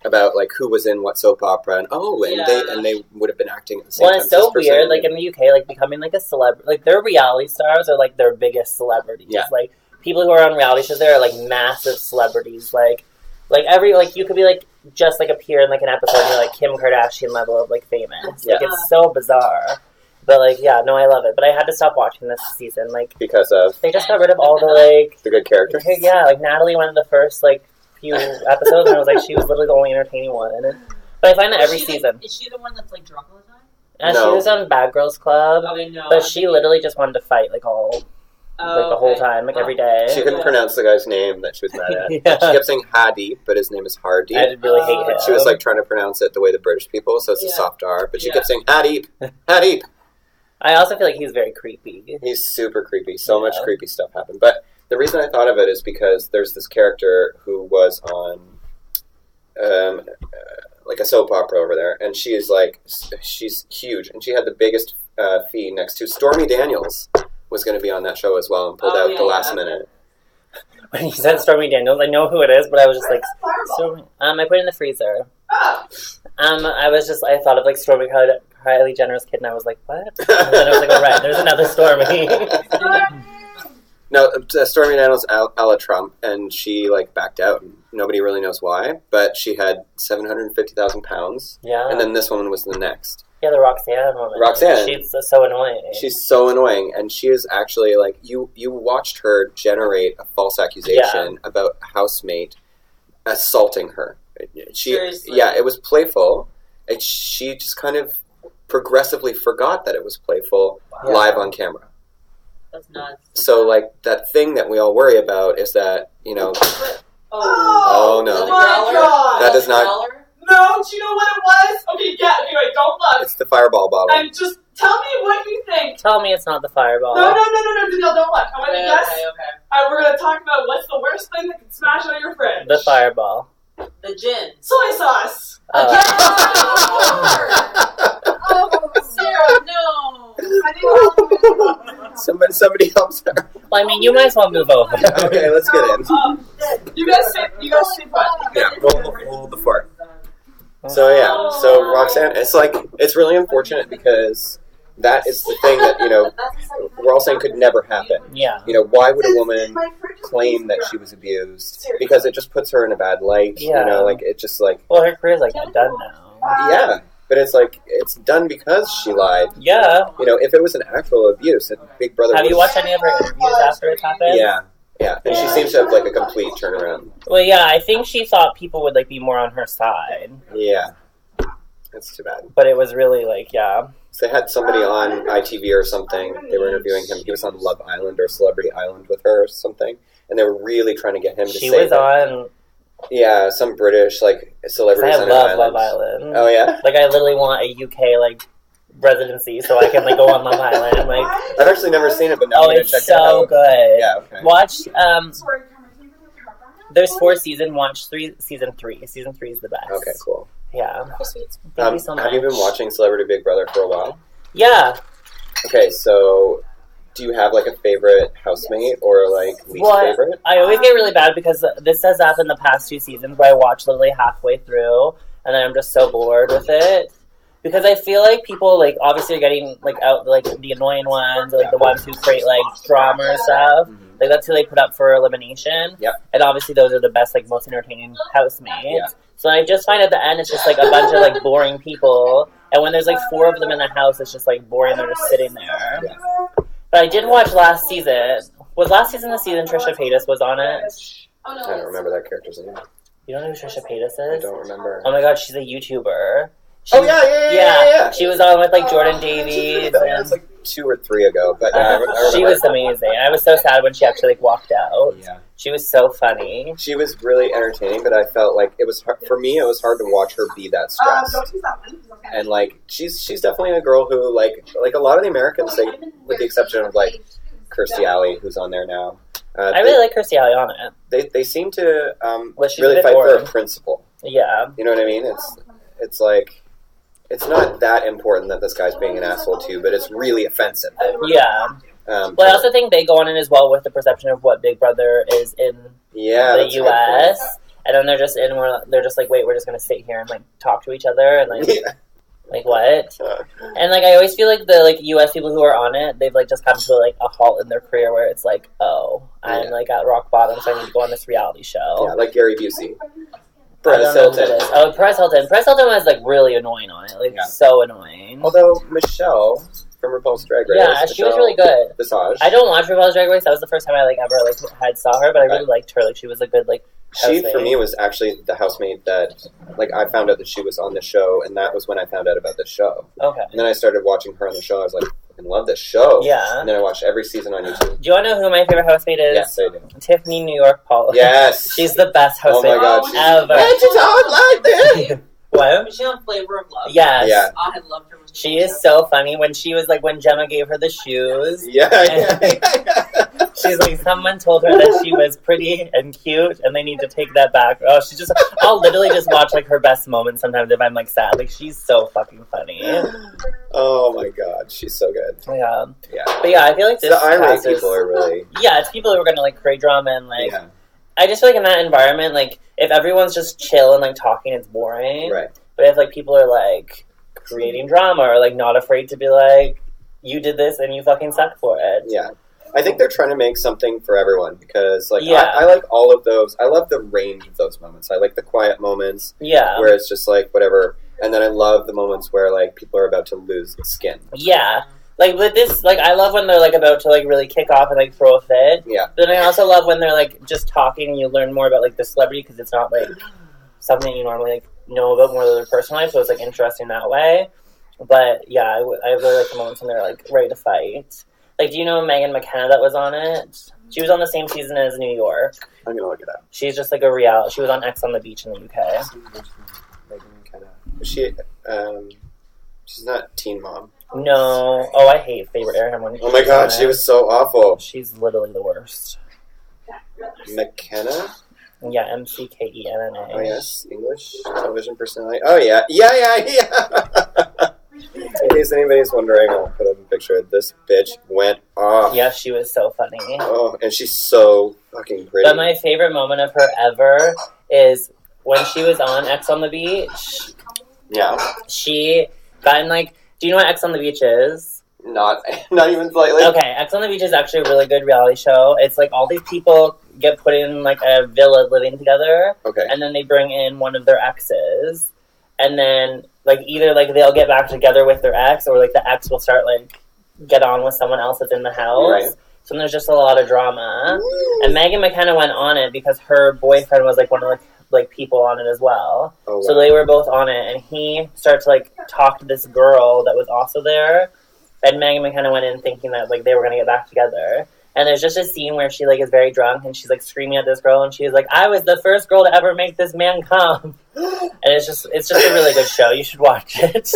about like who was in what soap opera, and they would have been acting at the same time. Well, it's so weird. Like in the UK, like becoming like a celebrity, like their reality stars are like their biggest celebrities. Yeah. Like people who are on reality shows there are like massive celebrities. Like every like you could be like just like appear in like an episode and you're like Kim Kardashian level of like famous. Yeah. Like it's so bizarre. But, like, yeah, no, I love it. But I had to stop watching this season, like... Because of? They just got rid of all the, like... The good characters? Yeah, like, Natalie went in the first, like, few episodes, and I was like, she was literally the only entertaining one. But I find that every season... Is she the one that's, like, drunk all the time? No. She was on Bad Girls Club, Okay, no. but she literally just wanted to fight, like, all... like, the whole time, like, every day. She couldn't pronounce the guy's name that she was mad at. Yeah. She kept saying Hadi, but his name is Hardy. I really hate him. She was, like, trying to pronounce it the way the British people, so it's a soft R, but she kept saying Hadi, Hadi. I also feel like he's very creepy. He's super creepy. So much creepy stuff happened. But the reason I thought of it is because there's this character who was on like a soap opera over there, and she's huge, and she had the biggest fee next to Stormy Daniels was going to be on that show as well, and pulled out at the last minute. When you said Stormy Daniels, I know who it is, but I was just like, Stormy. I put it in the freezer. I thought of like Stormy Kylie Jenner's kid, and I was like, what? And then I was like, oh, right, there's another Stormy. No, Stormy Daniels a la Trump, and she like backed out. Nobody really knows why, but she had 750,000 pounds. Yeah. And then this woman was the next. Yeah, the Roxanne woman. Roxanne. She's so annoying. She's so annoying, and she is actually like you watched her generate a false accusation about a housemate assaulting her. Seriously? Yeah, it was playful, and she just kind of progressively forgot that it was playful live on camera. That's nuts. So, like, that thing that we all worry about is that, you know... Oh no. My God. That does not... No, do you know what it was? Okay, wait, don't look. It's the Fireball bottle. And just tell me what you think. Tell me it's not the Fireball. No, Danielle, don't look. I want to guess. Okay. We're going to talk about what's the worst thing that can smash out of your fridge. The Fireball. The gin. Soy sauce. Sarah, no. Somebody helps her. Well, I mean, you might as well move over. Okay, let's get in. You guys say what? Yeah, roll the fort. So Roxanne, it's really unfortunate because that is the thing that, you know, we're all saying could never happen. Yeah. You know, why would a woman claim that she was abused? Because it just puts her in a bad light. Yeah. You know, like, it just like... Well, her career's like done now. Yeah. But it's like, it's done because she lied. Yeah. You know, if it was an actual abuse, Big Brother Have you watched any of her interviews after it happened? Yeah. And she seems to have, like, a complete turnaround. Well, yeah, I think she thought people would, like, be more on her side. Yeah. That's too bad. But it was really, like, yeah. So they had somebody on ITV or something. They were interviewing him. He was on Love Island or Celebrity Island with her or something. And they were really trying to get him to say She was on... Yeah, some British, like, celebrities on I love Love Island. Oh, yeah? Like, I literally want a UK, like, residency so I can, like, go on Love Island. Like, I've actually never seen it, but now I'm going to check it's it out. so good. Yeah, okay. Watch, there's 4 seasons. Watch season 3. Season 3 is the best. Okay, cool. Yeah. Sweet. Thank you so much. Have you been watching Celebrity Big Brother for a while? Yeah. Okay, so do you have, like, a favorite housemate or, like, least favorite? I always get really bad because this has happened the past 2 seasons where I watch literally halfway through and then I'm just so bored with it. Because I feel like people, like, obviously are getting, like, out, like, the annoying ones, or, like, the ones who create, like, drama or stuff. Mm-hmm. Like, that's who they put up for elimination. Yep. And obviously those are the best, like, most entertaining housemates. Yeah. So I just find at the end it's just, like, a bunch of, like, boring people. And when there's, like, 4 of them in the house, it's just, like, boring. They're just sitting there. Yeah. But I did watch last season. Was last season the season Trisha Paytas was on it? Oh, no. I don't remember that character's name. You don't know who Trisha Paytas I is? don't remember. Oh my god, she's a YouTuber. Yeah. She was on with, like, Jordan Davies. That was, like, 2 or 3 ago, but yeah, I remember. She was amazing. I was so sad when she actually, like, walked out. Yeah. She was so funny. She was really entertaining, but I felt like it was for me. It was hard to watch her be that stressed. And like she's definitely a girl who like a lot of the Americans, they, with the exception of like Kirstie Alley, who's on there now. I really like Kirstie Alley on it. They seem to She's really a bit fight for boring. a principle. Yeah. You know what I mean? It's like it's not that important that this guy's being an asshole too, but it's really offensive. Yeah. Well, I also think they go on it as well with the perception of what Big Brother is in the U.S. And then they're just like, wait, we're just gonna sit here and like talk to each other and like, like what? And like, I always feel like the like U.S. people who are on it, they've like just come to like a halt in their career where it's like, oh, I'm like at rock bottom, so I need to go on this reality show. Yeah, like Gary Busey. Perez Hilton. Oh, Perez Hilton. Perez Hilton was like really annoying on it, like so annoying. Although Michelle from RuPaul's Drag Race, yeah, she was really good. Visage. I don't watch RuPaul's Drag Race. That was the first time I like ever like had saw her, but I really liked her. Like she was a good like. She for me was actually the housemate that like I found out that she was on the show, and that was when I found out about the show. Okay. And then I started watching her on the show. I was like, I love this show. Yeah. And then I watched every season on YouTube. Do you want to know who my favorite housemate is? Yes, I do. Tiffany New York Paul. Yes. She's the best housemate. Oh my god, ever. She's out like this. What? Was she on Flavor of Love? Yes. Yeah. I had loved her. She is so funny when she was like when Gemma gave her the shoes. Yeah. She's like, someone told her that she was pretty and cute, and they need to take that back. Oh, she just, I'll literally just watch like her best moments sometimes if I'm like sad. Like she's so fucking funny. Oh my god, she's so good. Yeah. Yeah. But yeah, I feel like this the irate people are really. Yeah, it's people who are gonna like create drama and like. Yeah. I just feel like in that environment, like if everyone's just chill and like talking, it's boring. Right. But if like people are like creating drama or like not afraid to be like, you did this and you fucking suck for it. Yeah. I think they're trying to make something for everyone because, like, yeah. I like all of those. I love the range of those moments. I like the quiet moments, where it's just like whatever, and then I love the moments where like people are about to lose skin. Yeah, like with this, like I love when they're like about to like really kick off and like throw a fit. Yeah, but then I also love when they're like just talking and you learn more about like the celebrity because it's not like something you normally like know about more than their personal life, so it's like interesting that way. But yeah, I really like the moments when they're like ready to fight. Like, do you know Megan McKenna that was on it? She was on the same season as New York. I'm gonna look it up. She's just like a reality. She was on X on the Beach in the UK. Megan McKenna. Is she? She's not Teen Mom. No. Oh, I hate Favorite Airham when. Oh my god, she was so awful. She's literally the worst. McKenna. Yeah, McKenna. Oh yes, English television personality. Oh yeah. In case anybody's wondering, I'll put up a picture. This bitch went off. Yeah, she was so funny. Oh, and she's so fucking pretty. But my favorite moment of her ever is when she was on X on the Beach. Yeah. She got in like, do you know what X on the Beach is? Not even slightly. Okay, X on the Beach is actually a really good reality show. It's like all these people get put in like a villa living together. Okay. And then they bring in one of their exes. and then like either like they'll get back together with their ex, or like the ex will start like get on with someone else that's in the house. Right. So there's just a lot of drama. And Megan McKenna went on it because her boyfriend was like one of the like people on it as well. Oh, wow. So they were both on it, and he started to like talk to this girl that was also there. And Megan McKenna went in thinking that like they were gonna get back together. And there's just a scene where she like is very drunk and she's like screaming at this girl, and she's like, "I was the first girl to ever make this man come." And it's just a really good show. You should watch it.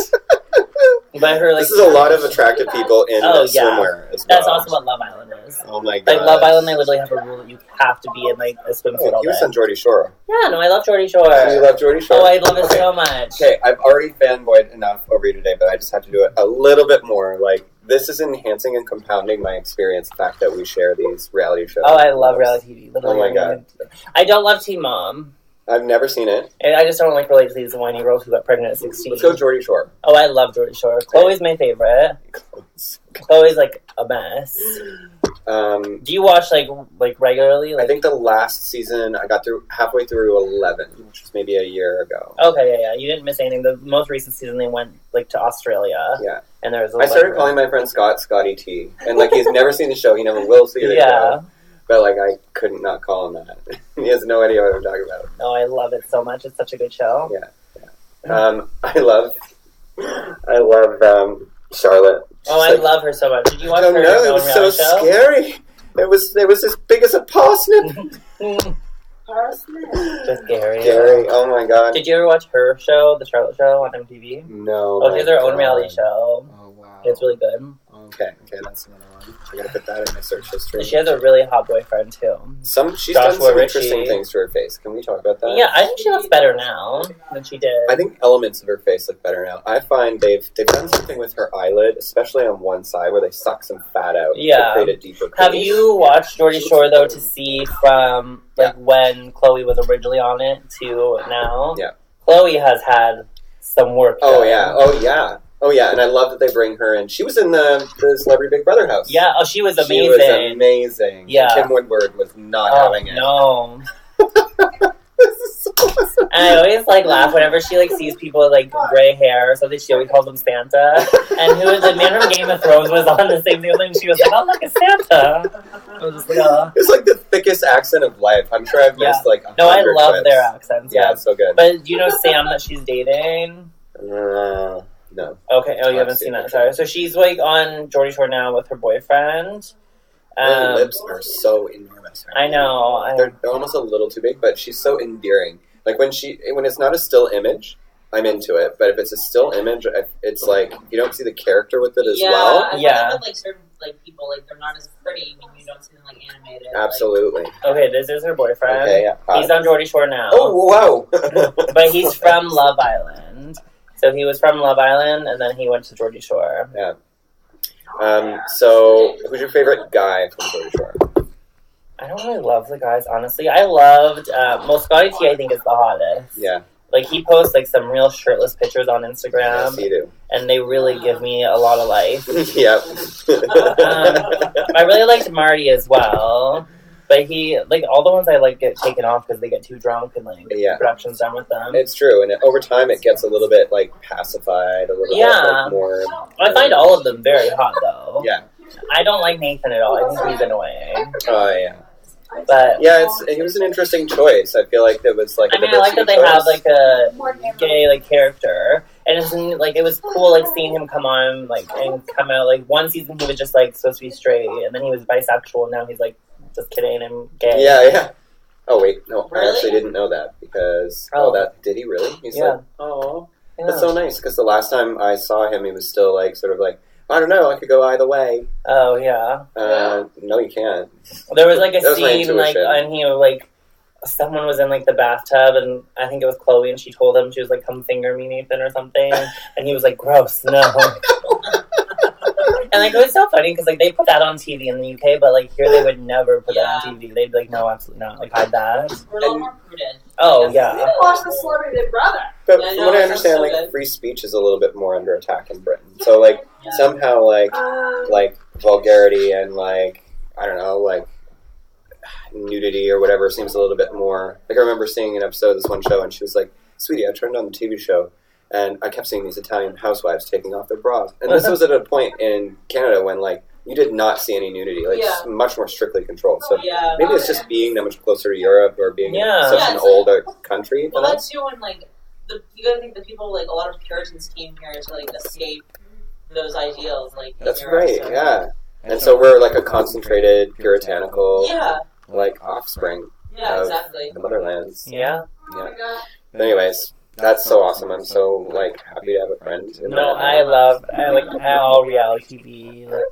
But her like this is a lot of attractive people in swimwear as well. That's also what Love Island is. Oh my god! Like Love Island, they literally have a rule that you have to be in like a swimsuit all He was day. on Geordie Shore. Yeah, no, I love Geordie Shore. You love Geordie Shore? Oh, I love it so much. Okay, I've already fanboyed enough over you today, but I just have to do it a little bit more. Like, this is enhancing and compounding my experience, the fact that we share these reality shows. Oh, I love reality TV. Literally. Oh my god. I don't love Teen Mom. I've never seen it. And I just don't like relate to these whiny girls who got pregnant at 16. Let's go Geordie Shore. Oh, I love Geordie Shore. Chloe's my favorite. Chloe's like a mess. Do you watch like regularly? Like, I think the last season I got through halfway through 11, which was maybe a year ago. Okay, yeah. You didn't miss anything. The most recent season they went like to Australia. Yeah. And there was I started calling my friend Scott Scotty T, and like he's never seen the show, he never will see the show. But like I couldn't not call him that. He has no idea what I'm talking about. No, I love it so much. It's such a good show. Yeah. I love Charlotte. Oh, I love her so much. Did you watch her? No, it was so scary. It was as big as a parsnip. Just Gary. Gary, oh my god. Did you ever watch her show, The Charlotte Show, on MTV? No. Oh, she has her own reality show. Oh wow. It's really good. Okay, that's another one. I gotta put that in my search history. She has a really hot boyfriend too. She's Joshua done some Ritchie. interesting things to her face. Can we talk about that? Yeah, I think she looks better now than she did. I think elements of her face look better now. I find they've done something with her eyelid, especially on one side where they suck some fat out to create a deeper crease. Have you watched Geordie Shore though to see from when Chloe was originally on it to now? Yeah. Chloe has had some work done. Oh yeah, and I love that they bring her in. She was in the Celebrity Big Brother house. Yeah, she was amazing. She was amazing. Yeah. Tim Woodward was not having it. No. This is so awesome. And I always laugh whenever she sees people with gray hair or something. She always calls them Santa. And who was the man from Game of Thrones was on the same thing, and she was like, "Oh, look, it's Santa." I was just like, "Oh." It's the thickest accent of life. I'm sure I've missed No, I love their accents. Yeah, it's so good. But do you know Sam that she's dating? No. Okay. Oh, you haven't seen that. Sorry. So she's on Geordie Shore now with her boyfriend. Her lips are so enormous. I know. They're almost a little too big, but she's so endearing. Like when it's not a still image, I'm into it. But if it's a still image, it's you don't see the character with it as well. Yeah. With certain people, they're not as pretty when you don't see them animated. Absolutely. Okay, this is her boyfriend. Okay, yeah. He's on Geordie Shore now. Oh, wow. But he's from Love Island. So he was from Love Island, and then he went to Geordie Shore. Yeah. So, who's your favorite guy from Geordie Shore? I don't really love the guys, honestly. I loved... Scotty T, I think, is the hottest. Yeah. He posts, some real shirtless pictures on Instagram. Yes, he do. And they really give me a lot of life. Yep. I really liked Marty as well. But he, all the ones I get taken off because they get too drunk and production's done with them. It's true, and over time it gets a little bit pacified, a little bit more. I find all of them very hot though. Yeah. I don't like Nathan at all. I think he's annoying. Oh yeah. But yeah, it was an interesting choice. I feel like there was I like that they have a gay character, and it's it was cool seeing him come on and come out one season he was just supposed to be straight, and then he was bisexual, and now he's just kidding, I'm gay. Yeah. Oh wait, no, really? I actually didn't know that because did he really? He said, "Oh, that's so nice." Because the last time I saw him, he was still I don't know, I could go either way. Oh yeah. No, you can't. There was a scene and he someone was in the bathtub, and I think it was Chloe, and she told him she was come finger me, Nathan, or something, and he was gross, no. And it was so funny because they put that on TV in the UK, but here they would never put that on TV. They'd be no, absolutely not. Hide that. We're a little more prudent. Oh yeah. You didn't watch the Celebrity Big Brother. But from what I understand, free speech is a little bit more under attack in Britain. So somehow vulgarity and I don't know nudity or whatever seems a little bit more. I remember seeing an episode of this one show, and she was like, "Sweetie, I turned on the TV show, and I kept seeing these Italian housewives taking off their bras. And this was at a point in Canada when, like, you did not see any nudity. Like, it's much more strictly controlled. So maybe it's just being that much closer to Europe or being such an older country. Well, that's too, when, like, you gotta think the people, like, a lot of Puritans came here to, like, escape those ideals. Like, that's right, And so we're, like, a concentrated, puritanical, like, offspring of the motherlands. Yeah. Oh my god. But anyways, that's so awesome. I'm so, like, happy to have a friend. No, I like all reality TV, like,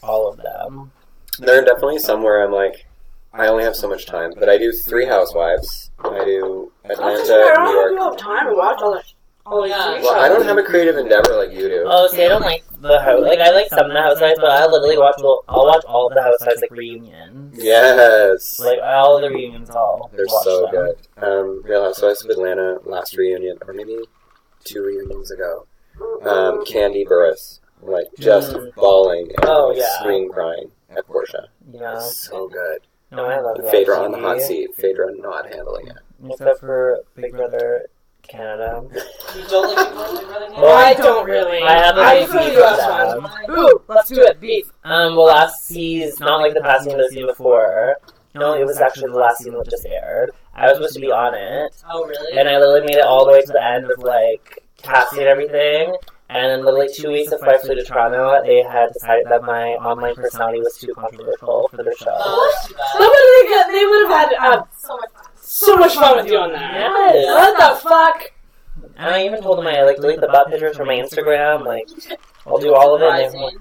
all of them. There are definitely some where I'm like, I only have so much time, but I do 3 Housewives. I do Atlanta, New York. I don't have time to watch all these TV Well, I don't have a creative endeavor like you do. Oh, see, I don't like the house. Like, I like some of the Housewives, but I literally I'll watch all of the Housewives, like, reunions. Yes. Like, all of the reunions, They're so good. Real Housewives of Atlanta, last reunion, or maybe 2 reunions ago. Candy Burris, like, just bawling and scream crying at Portia. Yeah. So good. No, I love that. Phaedra on the hot seat. Phaedra not handling it. Except for Big Brother Canada. You don't like Big Brother Canada? Well, I don't really. I have a beef with them. Ooh, let's do it. Beef. Well, last season, not like the past season, the season before. No, it was actually the last season that just aired. I was supposed to be on it. Oh, really? And I literally made it all the way to the end of, like, casting and everything. And then literally 2 weeks before I flew to Toronto, they had decided that my online personality was too controversial for their show. Oh, that's too bad. They would have had so much fun with you on there. Yes. What the fuck? And I even told them I, like, delete the butt pictures from my Instagram. Like, I'll do all of it. And Surprising.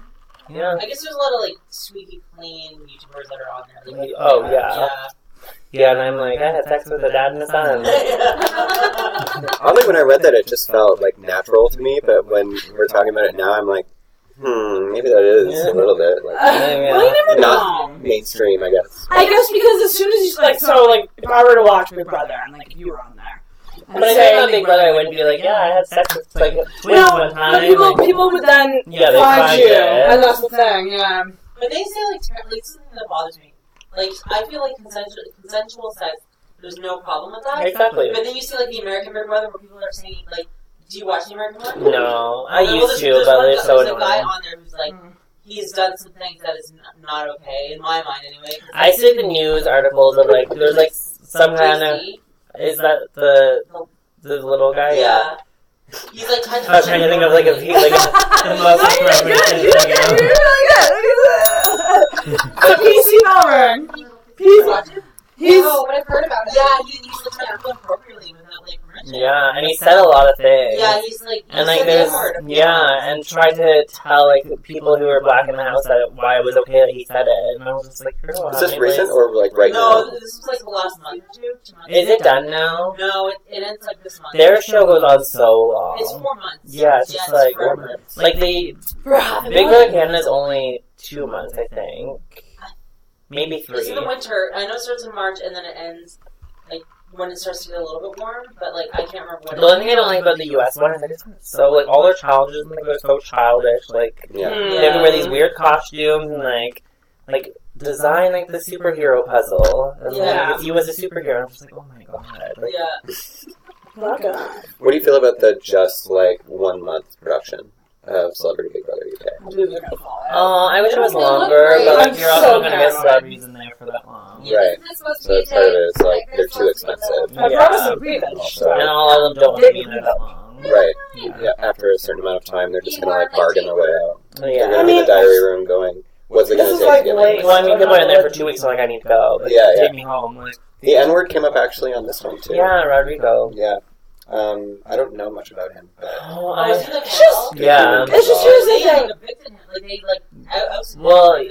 yeah. I guess there's a lot of, like, squeaky clean YouTubers that are on there. Like, Oh, yeah. Yeah, and I'm like, I had sex with a dad and a son. Oddly, when I read that, it just felt, like, natural to me, but when we're talking about it now, I'm like, maybe that is a little bit, like, Well, you never not know. mainstream, I guess. I guess because as soon as you, like, so, like, if I were to watch Big Brother, and, like, if you were on there. But I think on Big Brother, I wouldn't be like, yeah, I had sex with, like, twins one time. But people would then they find find you, it. and that's the thing, yeah. But they say, like, something that bothers me. Like, I feel like consensual sex, there's no problem with that. Exactly. But then you see, like, the American Big Brother where people are saying, like, do you watch the American Big Brother? No, I Well, used to, but they're so There's a guy annoying. on there who's like, he's done some things that is not okay, in my mind anyway. I see the news articles of, like, there's, like, some kind of... Is that the little guy? Yeah. He's like kind of... I was trying to think of, like, the most You're really good. So PC Melbourne. No, but I've heard about it. Yeah, he's like trying to appropriately without, like, permission. Yeah, and he said a lot of things. Yeah, he's like... And, like, there's... Yeah, and tried to tell, like, people who were black in the house that why it was okay that he said it. And I was just like, girl, Is this recent or, like, right now? No, this was like the last month or 2 months. Is it done now? No, it ends like this month. Their show goes on so long. It's 4 months. Yeah, it's just like... 4 months. Like, Big Brother Canada's only 2 months, I think. Maybe 3. It's in the winter. I know it starts in March and then it ends, like, when it starts to get a little bit warm, but, like, I can't remember when. The only thing I don't like about the US one is that it's so, like, all their challenges, like, they're so childish. Like, they have to wear these weird costumes and, like, design, like, the superhero puzzle. And, like, if you was a superhero, I'm just like, oh my god. Like, Yeah. What do you feel about the just, like, 1 month production of Celebrity Big Brother UK? I wish it was They look longer, great. but, like, I'm you're also so going to get mad. celebrities in there for that long. Right. Isn't it supposed to So be that's part of it. It's like, They're they're too supposed to be expensive. I Yeah. promise to be that. So, And all of them don't want to be in there that long. right. Yeah, after a certain amount of time, they're just going to, like, bargain their way out. They're Yeah. going to be in the diary room going, what's it going This to is take like to get late. me? Well, I mean, they were in there for 2 weeks, so, like, I need to go. Like, Yeah, take me home. Like, The N-word came up actually on this one, too. yeah, Rodrigo. Yeah. I don't know much about him, but... Oh, Oh, is he like just- yeah. It's just here's the They thing. like evicted him. Like they like ousted him. Well,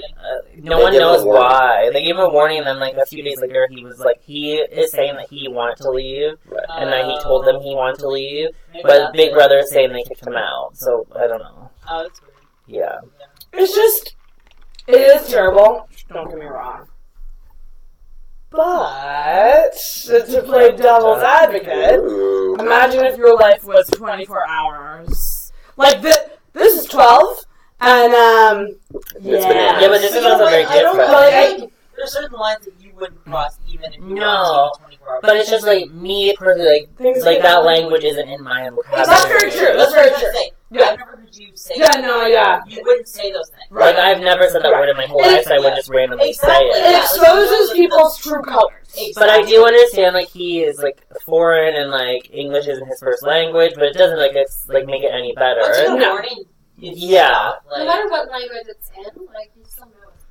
no They one gave him a knows warning. why. They gave him a warning, and then, like, a few days later, he was like, he is saying that he wanted to leave, Right. and that he told them he wanted to leave, Maybe but that's Big it. Brother is saying they kicked him out, so I don't know. Oh, that's weird. Yeah. It's just, it is terrible. Don't get me wrong. But, to play devil's advocate, Ooh. imagine if your life was 24 hours. Like, this is 12, and, It's bananas. Yeah, but this is also very I don't different. like, There's certain lines that you wouldn't cross even if you No. watched 24 hours. But it's just like me personally, like that language isn't in my vocabulary. That's very true. That's very true. Yeah. I've never heard you say Yeah, that. no, yeah. You wouldn't say those things. Like I've never said that word in my whole life, so I would just randomly say Exactly. it. It exposes people's true colors. But I do understand, like, he is, like, foreign and, like, English isn't his first language, but it doesn't, like, make it any better. Once you No. know warning, Yeah. No matter what language it's in, like, you still know it's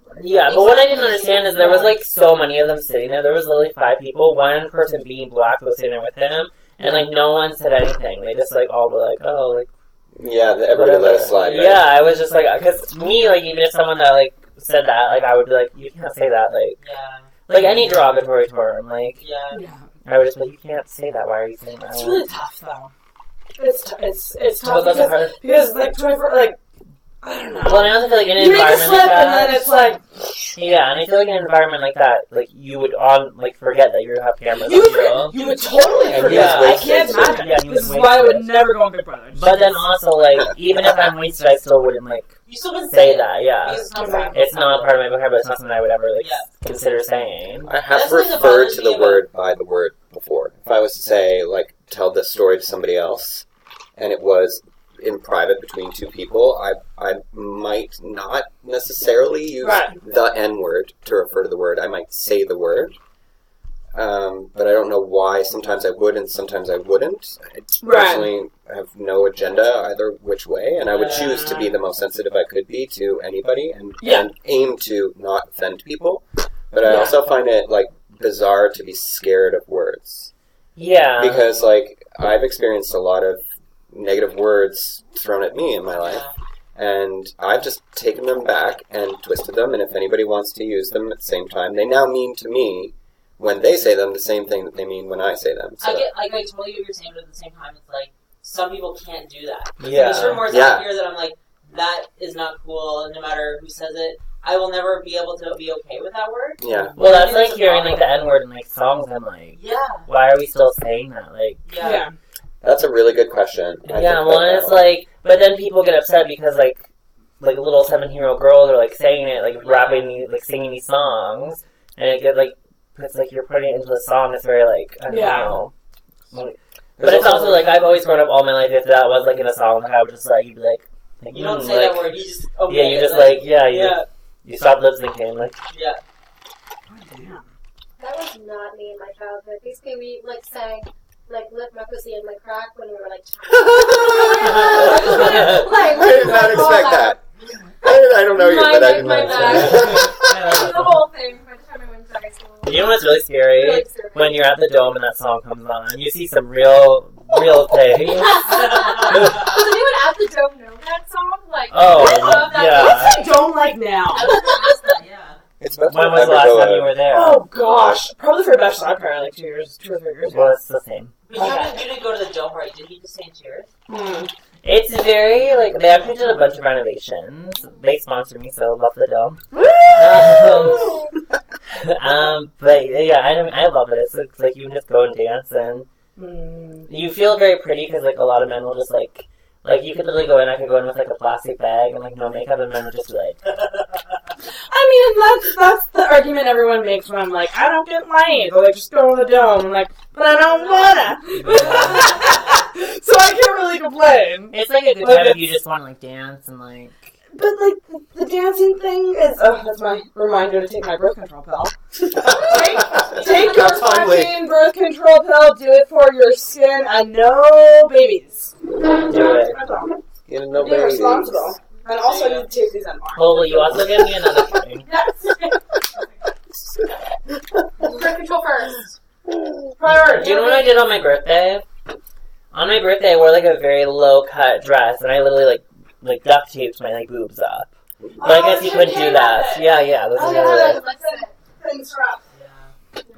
probably Yeah, but what I didn't understand is there was, like, so many of them sitting there. There was literally 5 people. One person being black was sitting there with him, and, like, no one said anything. They just, like, all were like, oh, like... Yeah, everybody let it slide, right? Yeah, I was just, like... Because me, like, even if someone that, like, said that, like, I would be like, you can't say that, like... Yeah. Like, any derogatory term, like... Yeah. I would just be like, you can't say that. Why are you saying that? It's really tough, though. It's But tough that's because like 24, like I don't know. Well, and I also feel like in an You make a environment slip like that, and then it's like yeah, and I feel like in an environment like that, like you would forget that you have cameras. you on would totally And forget. yeah, I can't imagine. Yeah, you This is would why I would waste it. never go on Big Brother. But then also, like, even if I'm wasted, I still wouldn't like You still wouldn't say it, that. Yeah, because it's not Exactly. it's not part of my vocabulary. It's not something I would ever like Yeah. consider saying. I have That's what referred bothers to me the about- word by the word before. If I was to say, like, tell this story to somebody else, and it was in private between 2 people, I might not necessarily use Right. the N-word to refer to the word. I might say the word. But I don't know why. Sometimes I would and sometimes I wouldn't. I Right. personally have no agenda either which way, and I would choose to be the most sensitive I could be to anybody and aim to not offend people. But I also find it, like, bizarre to be scared of words. Yeah, Because, like, I've experienced a lot of negative words thrown at me in my life, and I've just taken them back and twisted them, and if anybody wants to use them at the same time, they now mean to me, when they say them, the same thing that they mean when I say them. So. I get, like, I totally get what you're saying, but at the same time, it's like, some people can't do that. Yeah. There's certain words Yeah. out here that I'm like, that is not cool, and no matter who says it, I will never be able to be okay with that word. Yeah. well, that's like hearing like the N-word in like songs. I'm like, Yeah. why are we still saying that? Like, Yeah. That's a really good question. I yeah, think well, that- and it's like, but then people get upset because like little 7-year-old girls are like saying it, like rapping, like singing these songs, and it gets like, it's like you're putting it into the song. It's very like, I don't know. Like, but it's also like I've always grown up all my life. If that was like in a song, like I would just like you'd be like You don't say like, that word, you just yeah, you just like yeah. you stop lip syncing like Yeah. That was not me in my childhood. Basically, we like sang like "Lift My Pussy and My Crack" when we were like. I did not expect that. I don't know you, but I did not expect that. The whole thing by the time I went to high school. You know what's really scary? Really disturbing. When you're at the Dome and that song comes on, you see some real things. Does anyone at the Dome know that song? Like, Oh, I love that yeah. song. What's I don't like now? I was gonna ask that, yeah. It's about When was the last time you were there? Oh gosh, probably for a bachelor party like 2 or 3 years Well, ago. it's the same. But you didn't go to the Dome party, did he just say cheers? It's very, like, they actually did a bunch of renovations. They sponsored me, so I love the Dome. But, yeah, I love it. It's like, you can just go and dance, and you feel very pretty, because, like, a lot of men will just, like, you could literally go in, I could go in with, like, a plastic bag, and, like, no makeup, and men would just be like... I mean, that's the argument everyone makes when I'm like, I don't get laid. They're like, just go to the Dome. I'm like, but I don't wanna. So I can't really complain. It's, like, a good time if you just want to, like, dance, and, like... But, like, the dancing thing is... Oh, that's my reminder to take my birth control pill. Take your fucking birth control pill. Do it for your skin and no babies. Do it. That's all. You know, Be responsible. And also, you need to take these on more. Oh, will you also give me another thing? Birth control first. Priority. Do you know what I did on my birthday? On my birthday, I wore, like, a very low-cut dress, and I literally, like duct taped my, like, boobs up. But I guess you couldn't do that. Yeah, this is really... Things are up.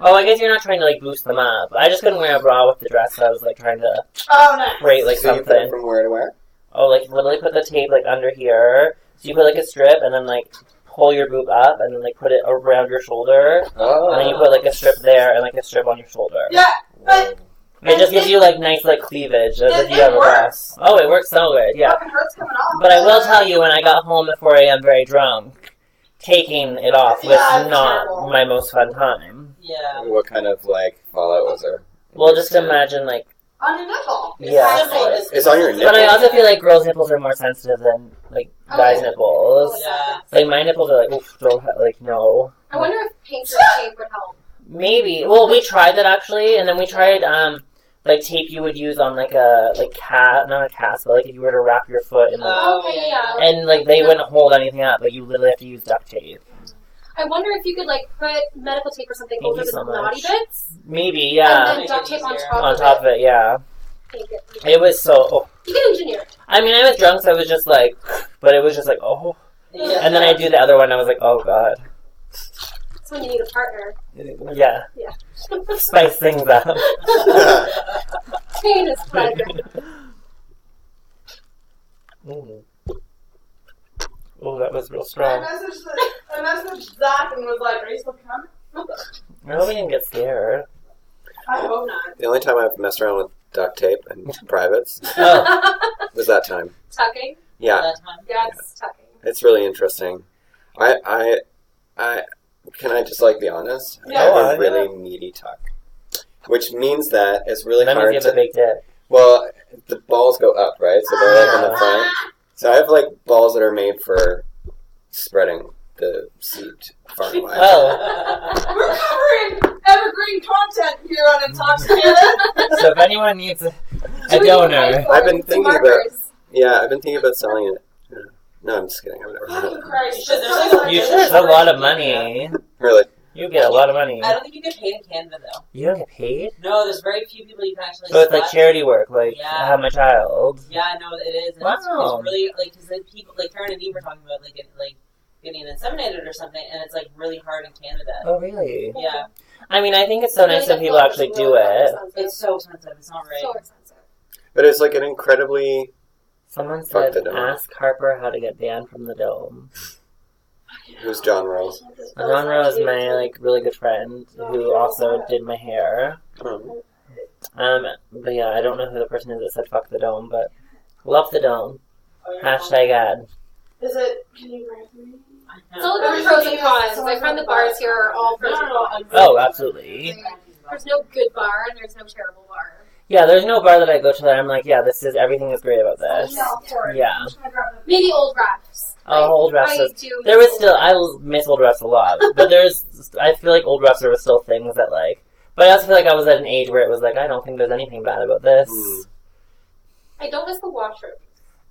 Oh, I guess you're not trying to, like, boost them up. I just couldn't wear a bra with the dress, so I was, like, trying to Oh, nice. create, like, So you put it something. from where to where? Oh, like, literally put the tape, like, under here. So you put, like, a strip, and then, like, pull your boob up, and then, like, put it around your shoulder. Oh. And then you put, like, a strip there, and, like, a strip on your shoulder. Yeah, but It just gives you, like, nice, like, cleavage, as if you it have a bra. works. Oh, it works so good, yeah. fucking hurt's coming off. But I will tell you, when I got home at 4 a.m. very drunk, taking it off was not terrible. my most fun time. Yeah. What kind of fallout was there? Well, just imagine On your nipple. Yeah. It's on your nipple. But I also feel like girls' nipples are more sensitive than guys' nipples. Yeah. My nipples are oof, no. I wonder if painter's tape would help. Maybe. Well, we tried that actually, and then we tried tape you would use on not a cast, but if you were to wrap your foot in Okay, yeah. and they wouldn't hold anything up, you literally have to use duct tape. I wonder if you could put medical tape or something Thank over you the so naughty much. bits. Maybe, yeah. And then duct tape on top On of top of it, yeah. it. It was so. You can engineer it. I mean, I was drunk, so I was just but it was just oh. Yeah. And then I do the other one, and I was like, oh god. That's when you need a partner. Yeah. Yeah. Spice things up. Pain is pleasure. Oh, that was real I strong. messaged Zach and was like, are you still coming? I hope he didn't get scared. I hope not. The only time I've messed around with duct tape and privates Oh. was that time. Tucking. Yeah, That time. Yes, tucking. it's really interesting. I can I just be honest? Yeah. I have Go on, a really meaty tuck, which means that it's really That means hard you have a to. big dick. Well, the balls go up, right? So they're in the front. So I have balls that are made for spreading the seed far and wide. Oh. We're covering evergreen content here on Intoxicated. So if anyone needs a donor. I've been thinking about. markers. Yeah, I've been thinking about selling it. Yeah. No, I'm just kidding. I've never heard of Fucking it. Christ. You should have a lot of money. Really? You get a lot of money. I don't think you get paid in Canada though. You don't get paid? No, there's very few people you can actually. So it's select. charity work, I Yeah. have my child. Yeah, I know it is. And Wow. it's really because people Karen and Eve were talking about getting inseminated or something, and it's really hard in Canada. Oh, really? Yeah, I mean, I think it's so nice when people actually do it. it's so expensive. It's not right. So expensive. But it's an incredibly. Someone Fuck said, the dome. ask Harper how to get banned from the dome. Who's John Rose? John Rose is my, really good friend who also did my hair. Oh. But yeah, I don't know who the person is that said fuck the dome, but love the dome. Hashtag ad. Is it, can you write me? It's all about pros and cons. I find the bars here are all pros and cons. Oh, absolutely. There's no good bar and there's no terrible bar. Yeah, there's no bar that I go to that I'm like, yeah, everything is great about this. Yeah. Maybe old Raps. Oh, Old Raps I is- do. There was still, I miss Old Refs a lot, but I feel like Old Refs there were still things that but I also feel like I was at an age where it was I don't think there's anything bad about this. Mm. I don't miss the washroom.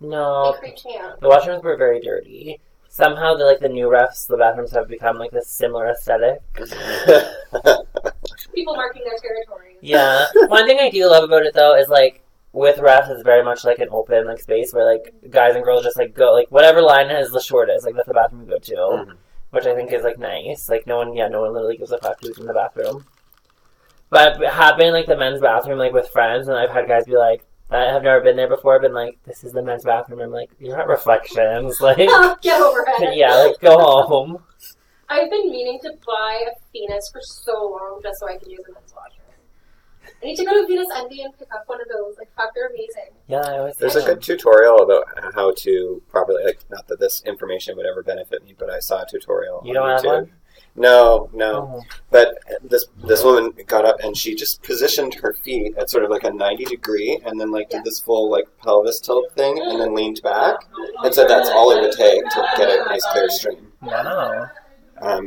No, It creeps me out. the washrooms were very dirty. Somehow, the new refs, the bathrooms have become this similar aesthetic. People marking their territory. Yeah. One thing I do love about it though is with refs, it's very much an open space where guys and girls just go whatever line is the shortest, that's the bathroom you go to, Mhm. which I think is nice. No one literally gives a fuck who's in the bathroom. But I have been in the men's bathroom with friends, and I've had guys be I have never been there before. I've been this is the men's bathroom. I'm you're at Reflections, Get over it. yeah, go home. I've been meaning to buy a Venus for so long just so I can use a men's washroom. I need to go to Venus Envy and pick up one of those. Fuck, they're amazing. Yeah, I always There's think a good tutorial about how to properly, not that this information would ever benefit me, but I saw a tutorial. You don't on have YouTube. one? No. Oh. But this woman got up and she just positioned her feet at sort of a 90 degree and then did this full pelvis tilt thing and then leaned back and said that's all it would take to get a nice clear stream. Wow.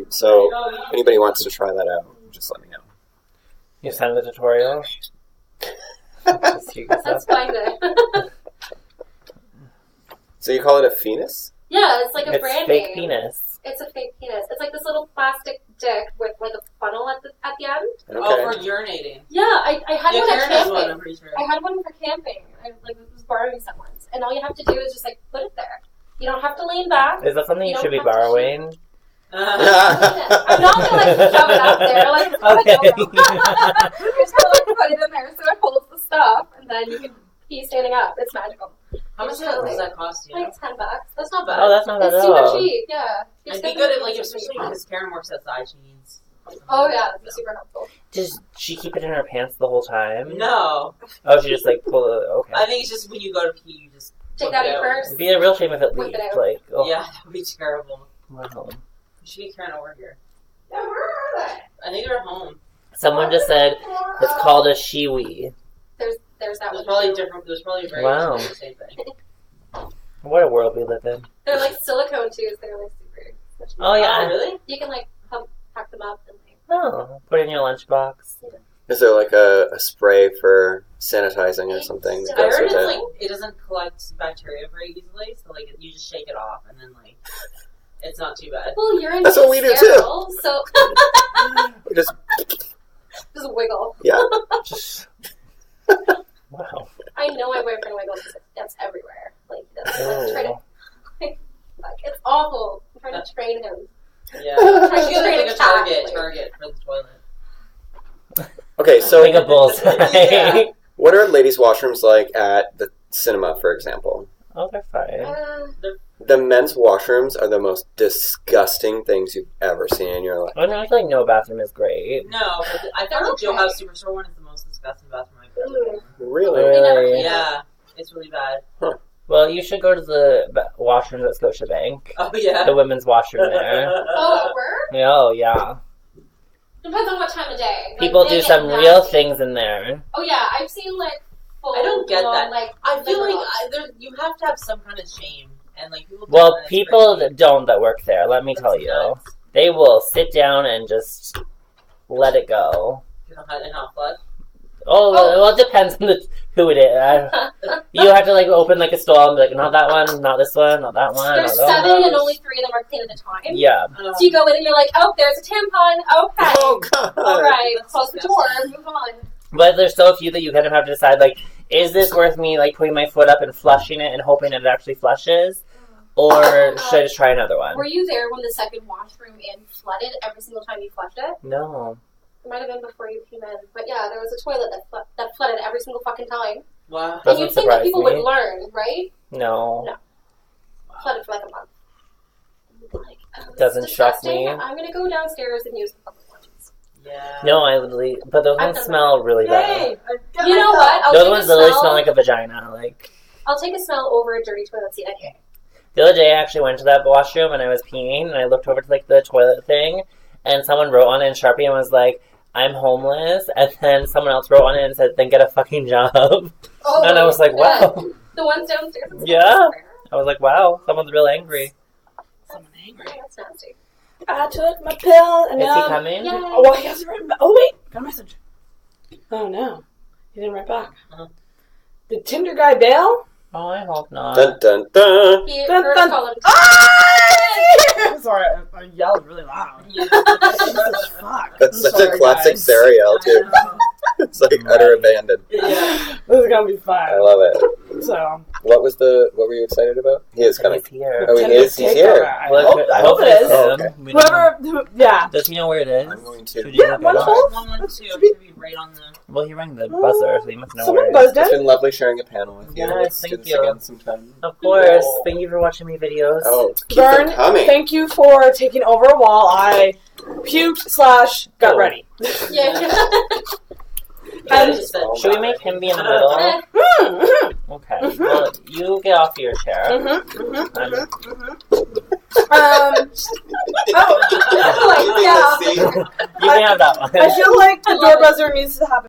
So if anybody wants to try that out, just let me know. You send the tutorial? Just see yourself. That's fine then. So you call it a penis? Yeah, it's a It's brand fake name. penis. It's a fake penis. It's this little plastic dick with a funnel at the end. Okay. Oh, for urinating. Yeah, I had Yeah, one at Karen has one, camping. I'm pretty sure. I had one for camping. I was borrowing someone's, and all you have to do is just put it there. You don't have to lean back. Is that something you You should be don't have to borrowing? I'm not gonna shove it up there. Okay. You're just gonna put it in there so it holds the stuff, and then you can be standing up. It's magical. How much does that cost you? $10. That's not bad. Oh, that's not bad It's at super all. cheap. Yeah. I'd be good at especially because Karen works outside. She needs. Oh yeah, that'd be super helpful. Does she keep it in her pants the whole time? No, Oh, she just pull it. Okay. I think it's just when you go to pee, you just Take whip that it in out. first. It'd be a real shame if it Whip leaked. it out. Oh, Yeah, that would be terrible. wow. You should get Karen over here. Yeah, where are they? I think they're home. Someone just said it's called a shiwi. There's that There's one. probably too. different. There's probably very Wow. the same thing. What a world we live in. They're like silicone tubes. They're like super. Oh, yeah. Oh, really? You can like pack them up and like. Oh, put it in your lunchbox. Is there like a spray for sanitizing or something? that I goes heard with it's it? like it doesn't collect bacteria very easily, so like you just shake it off and then like it's not too bad. Well, urine That's is what we do, sterile, so We just just wiggle. yeah. Wow. I know my boyfriend wiggles because that's everywhere. Like that's Oh. trying to. Like it's awful. I'm trying to train him. Yeah, Trying to you train like a a cat. target for the toilet. Okay, so Like a bullseye. Yeah. what are ladies' washrooms like at the cinema, for example? Oh, they're fine. The men's washrooms are the most disgusting things you've ever seen in your life. I know, I feel like no bathroom is great. No, but I found the Joe House Superstore one is the most disgusting bathroom I've ever been in. Really? Really? Yeah, it's really bad. Well, you should go to the washrooms at Scotiabank. Oh yeah. The women's washroom there. Oh, we're? Oh, yeah. Depends on what time of day. Like, People they do get some nasty. real things in there. Oh yeah, I've seen like full. I don't get blown, that. Like I feel liver like loss. you have to have some kind of shame, and like people. Well, don't, and it's people crazy. that don't that work there, let me tell That's you, nuts. they will sit down and just let it go. You know, and not blood. Oh, well, it depends on who it is. You have to like open like a stall and be like, not that one, not this one, not that one. There's not that 7 one. and only 3 of them are clean at a time. Yeah. So you go in and you're like, oh, there's a tampon. Okay. Oh god. All right, That's close the disgusting. door. Move on. But there's so few that you kind of have to decide, like, is this worth me, like, putting my foot up and flushing it and hoping it actually flushes? Or should I just try another one? Were you there when the second washroom in flooded every single time you flushed it? No. It might have been before you came in. But yeah, there was a toilet that flooded every single fucking time. Wow. And Doesn't you'd think that surprise people me. would learn, right? No. No. Flooded for like a month. Like, oh, this Doesn't is shock disgusting. me. I'm gonna go downstairs and use the public ones. Yeah. No, I literally... But those I've ones done smell really bad. You know what? I'll Those take ones a literally smell. smell like a vagina. Like, I'll take a smell over a dirty toilet seat anyway. the other day I actually went to that washroom and I was peeing and I looked over to, like, the toilet thing and someone wrote on it in Sharpie and was like, I'm homeless. And then someone else wrote on it and said, then get a fucking job. Oh, And I was like, wow. The ones downstairs. Yeah. I was like, wow, someone's real angry. Someone angry. That's nasty. I took my pill and Is he now... coming? Yeah. Oh, well, he hasn't written back. Oh, wait. Got a message. Oh, no. He didn't write back. Uh-huh. Did Tinder guy bail? Oh, I hope not. Dun dun dun. He Dun, heard dun. us call him. I'm sorry, I yelled really loud. Yeah. Jesus, fuck. That's I'm such a sorry, classic guys. Sarah yell too. I know. It's like utter abandon. Yeah. This is gonna be fun. I love it. So, What were you excited about? He is coming. He's here. Oh, he Tinder is. He's takeover. here. I Well, hope it is. Oh, okay. We don't know. Yeah. Does he know where it is? I'm going to. Should we Yeah, look it one up? hole. 112 should be right on the. Well, he rang the buzzer, so he must know Someone where it buzzed It's in. been lovely sharing a panel with you. Yes, Let's thank do this you. again sometime. is. Of course. Thank you for watching me videos. Oh, keep Vern, them coming. thank you for taking over while I puked / got Oh. ready. Yeah. And- just said, Should we make him be in the middle? Mm-hmm. Okay. Well, you get off your chair. Mm-hmm. I'm- Oh, Like, yeah. See? You can have that one. I feel like the door buzzer needs to happen.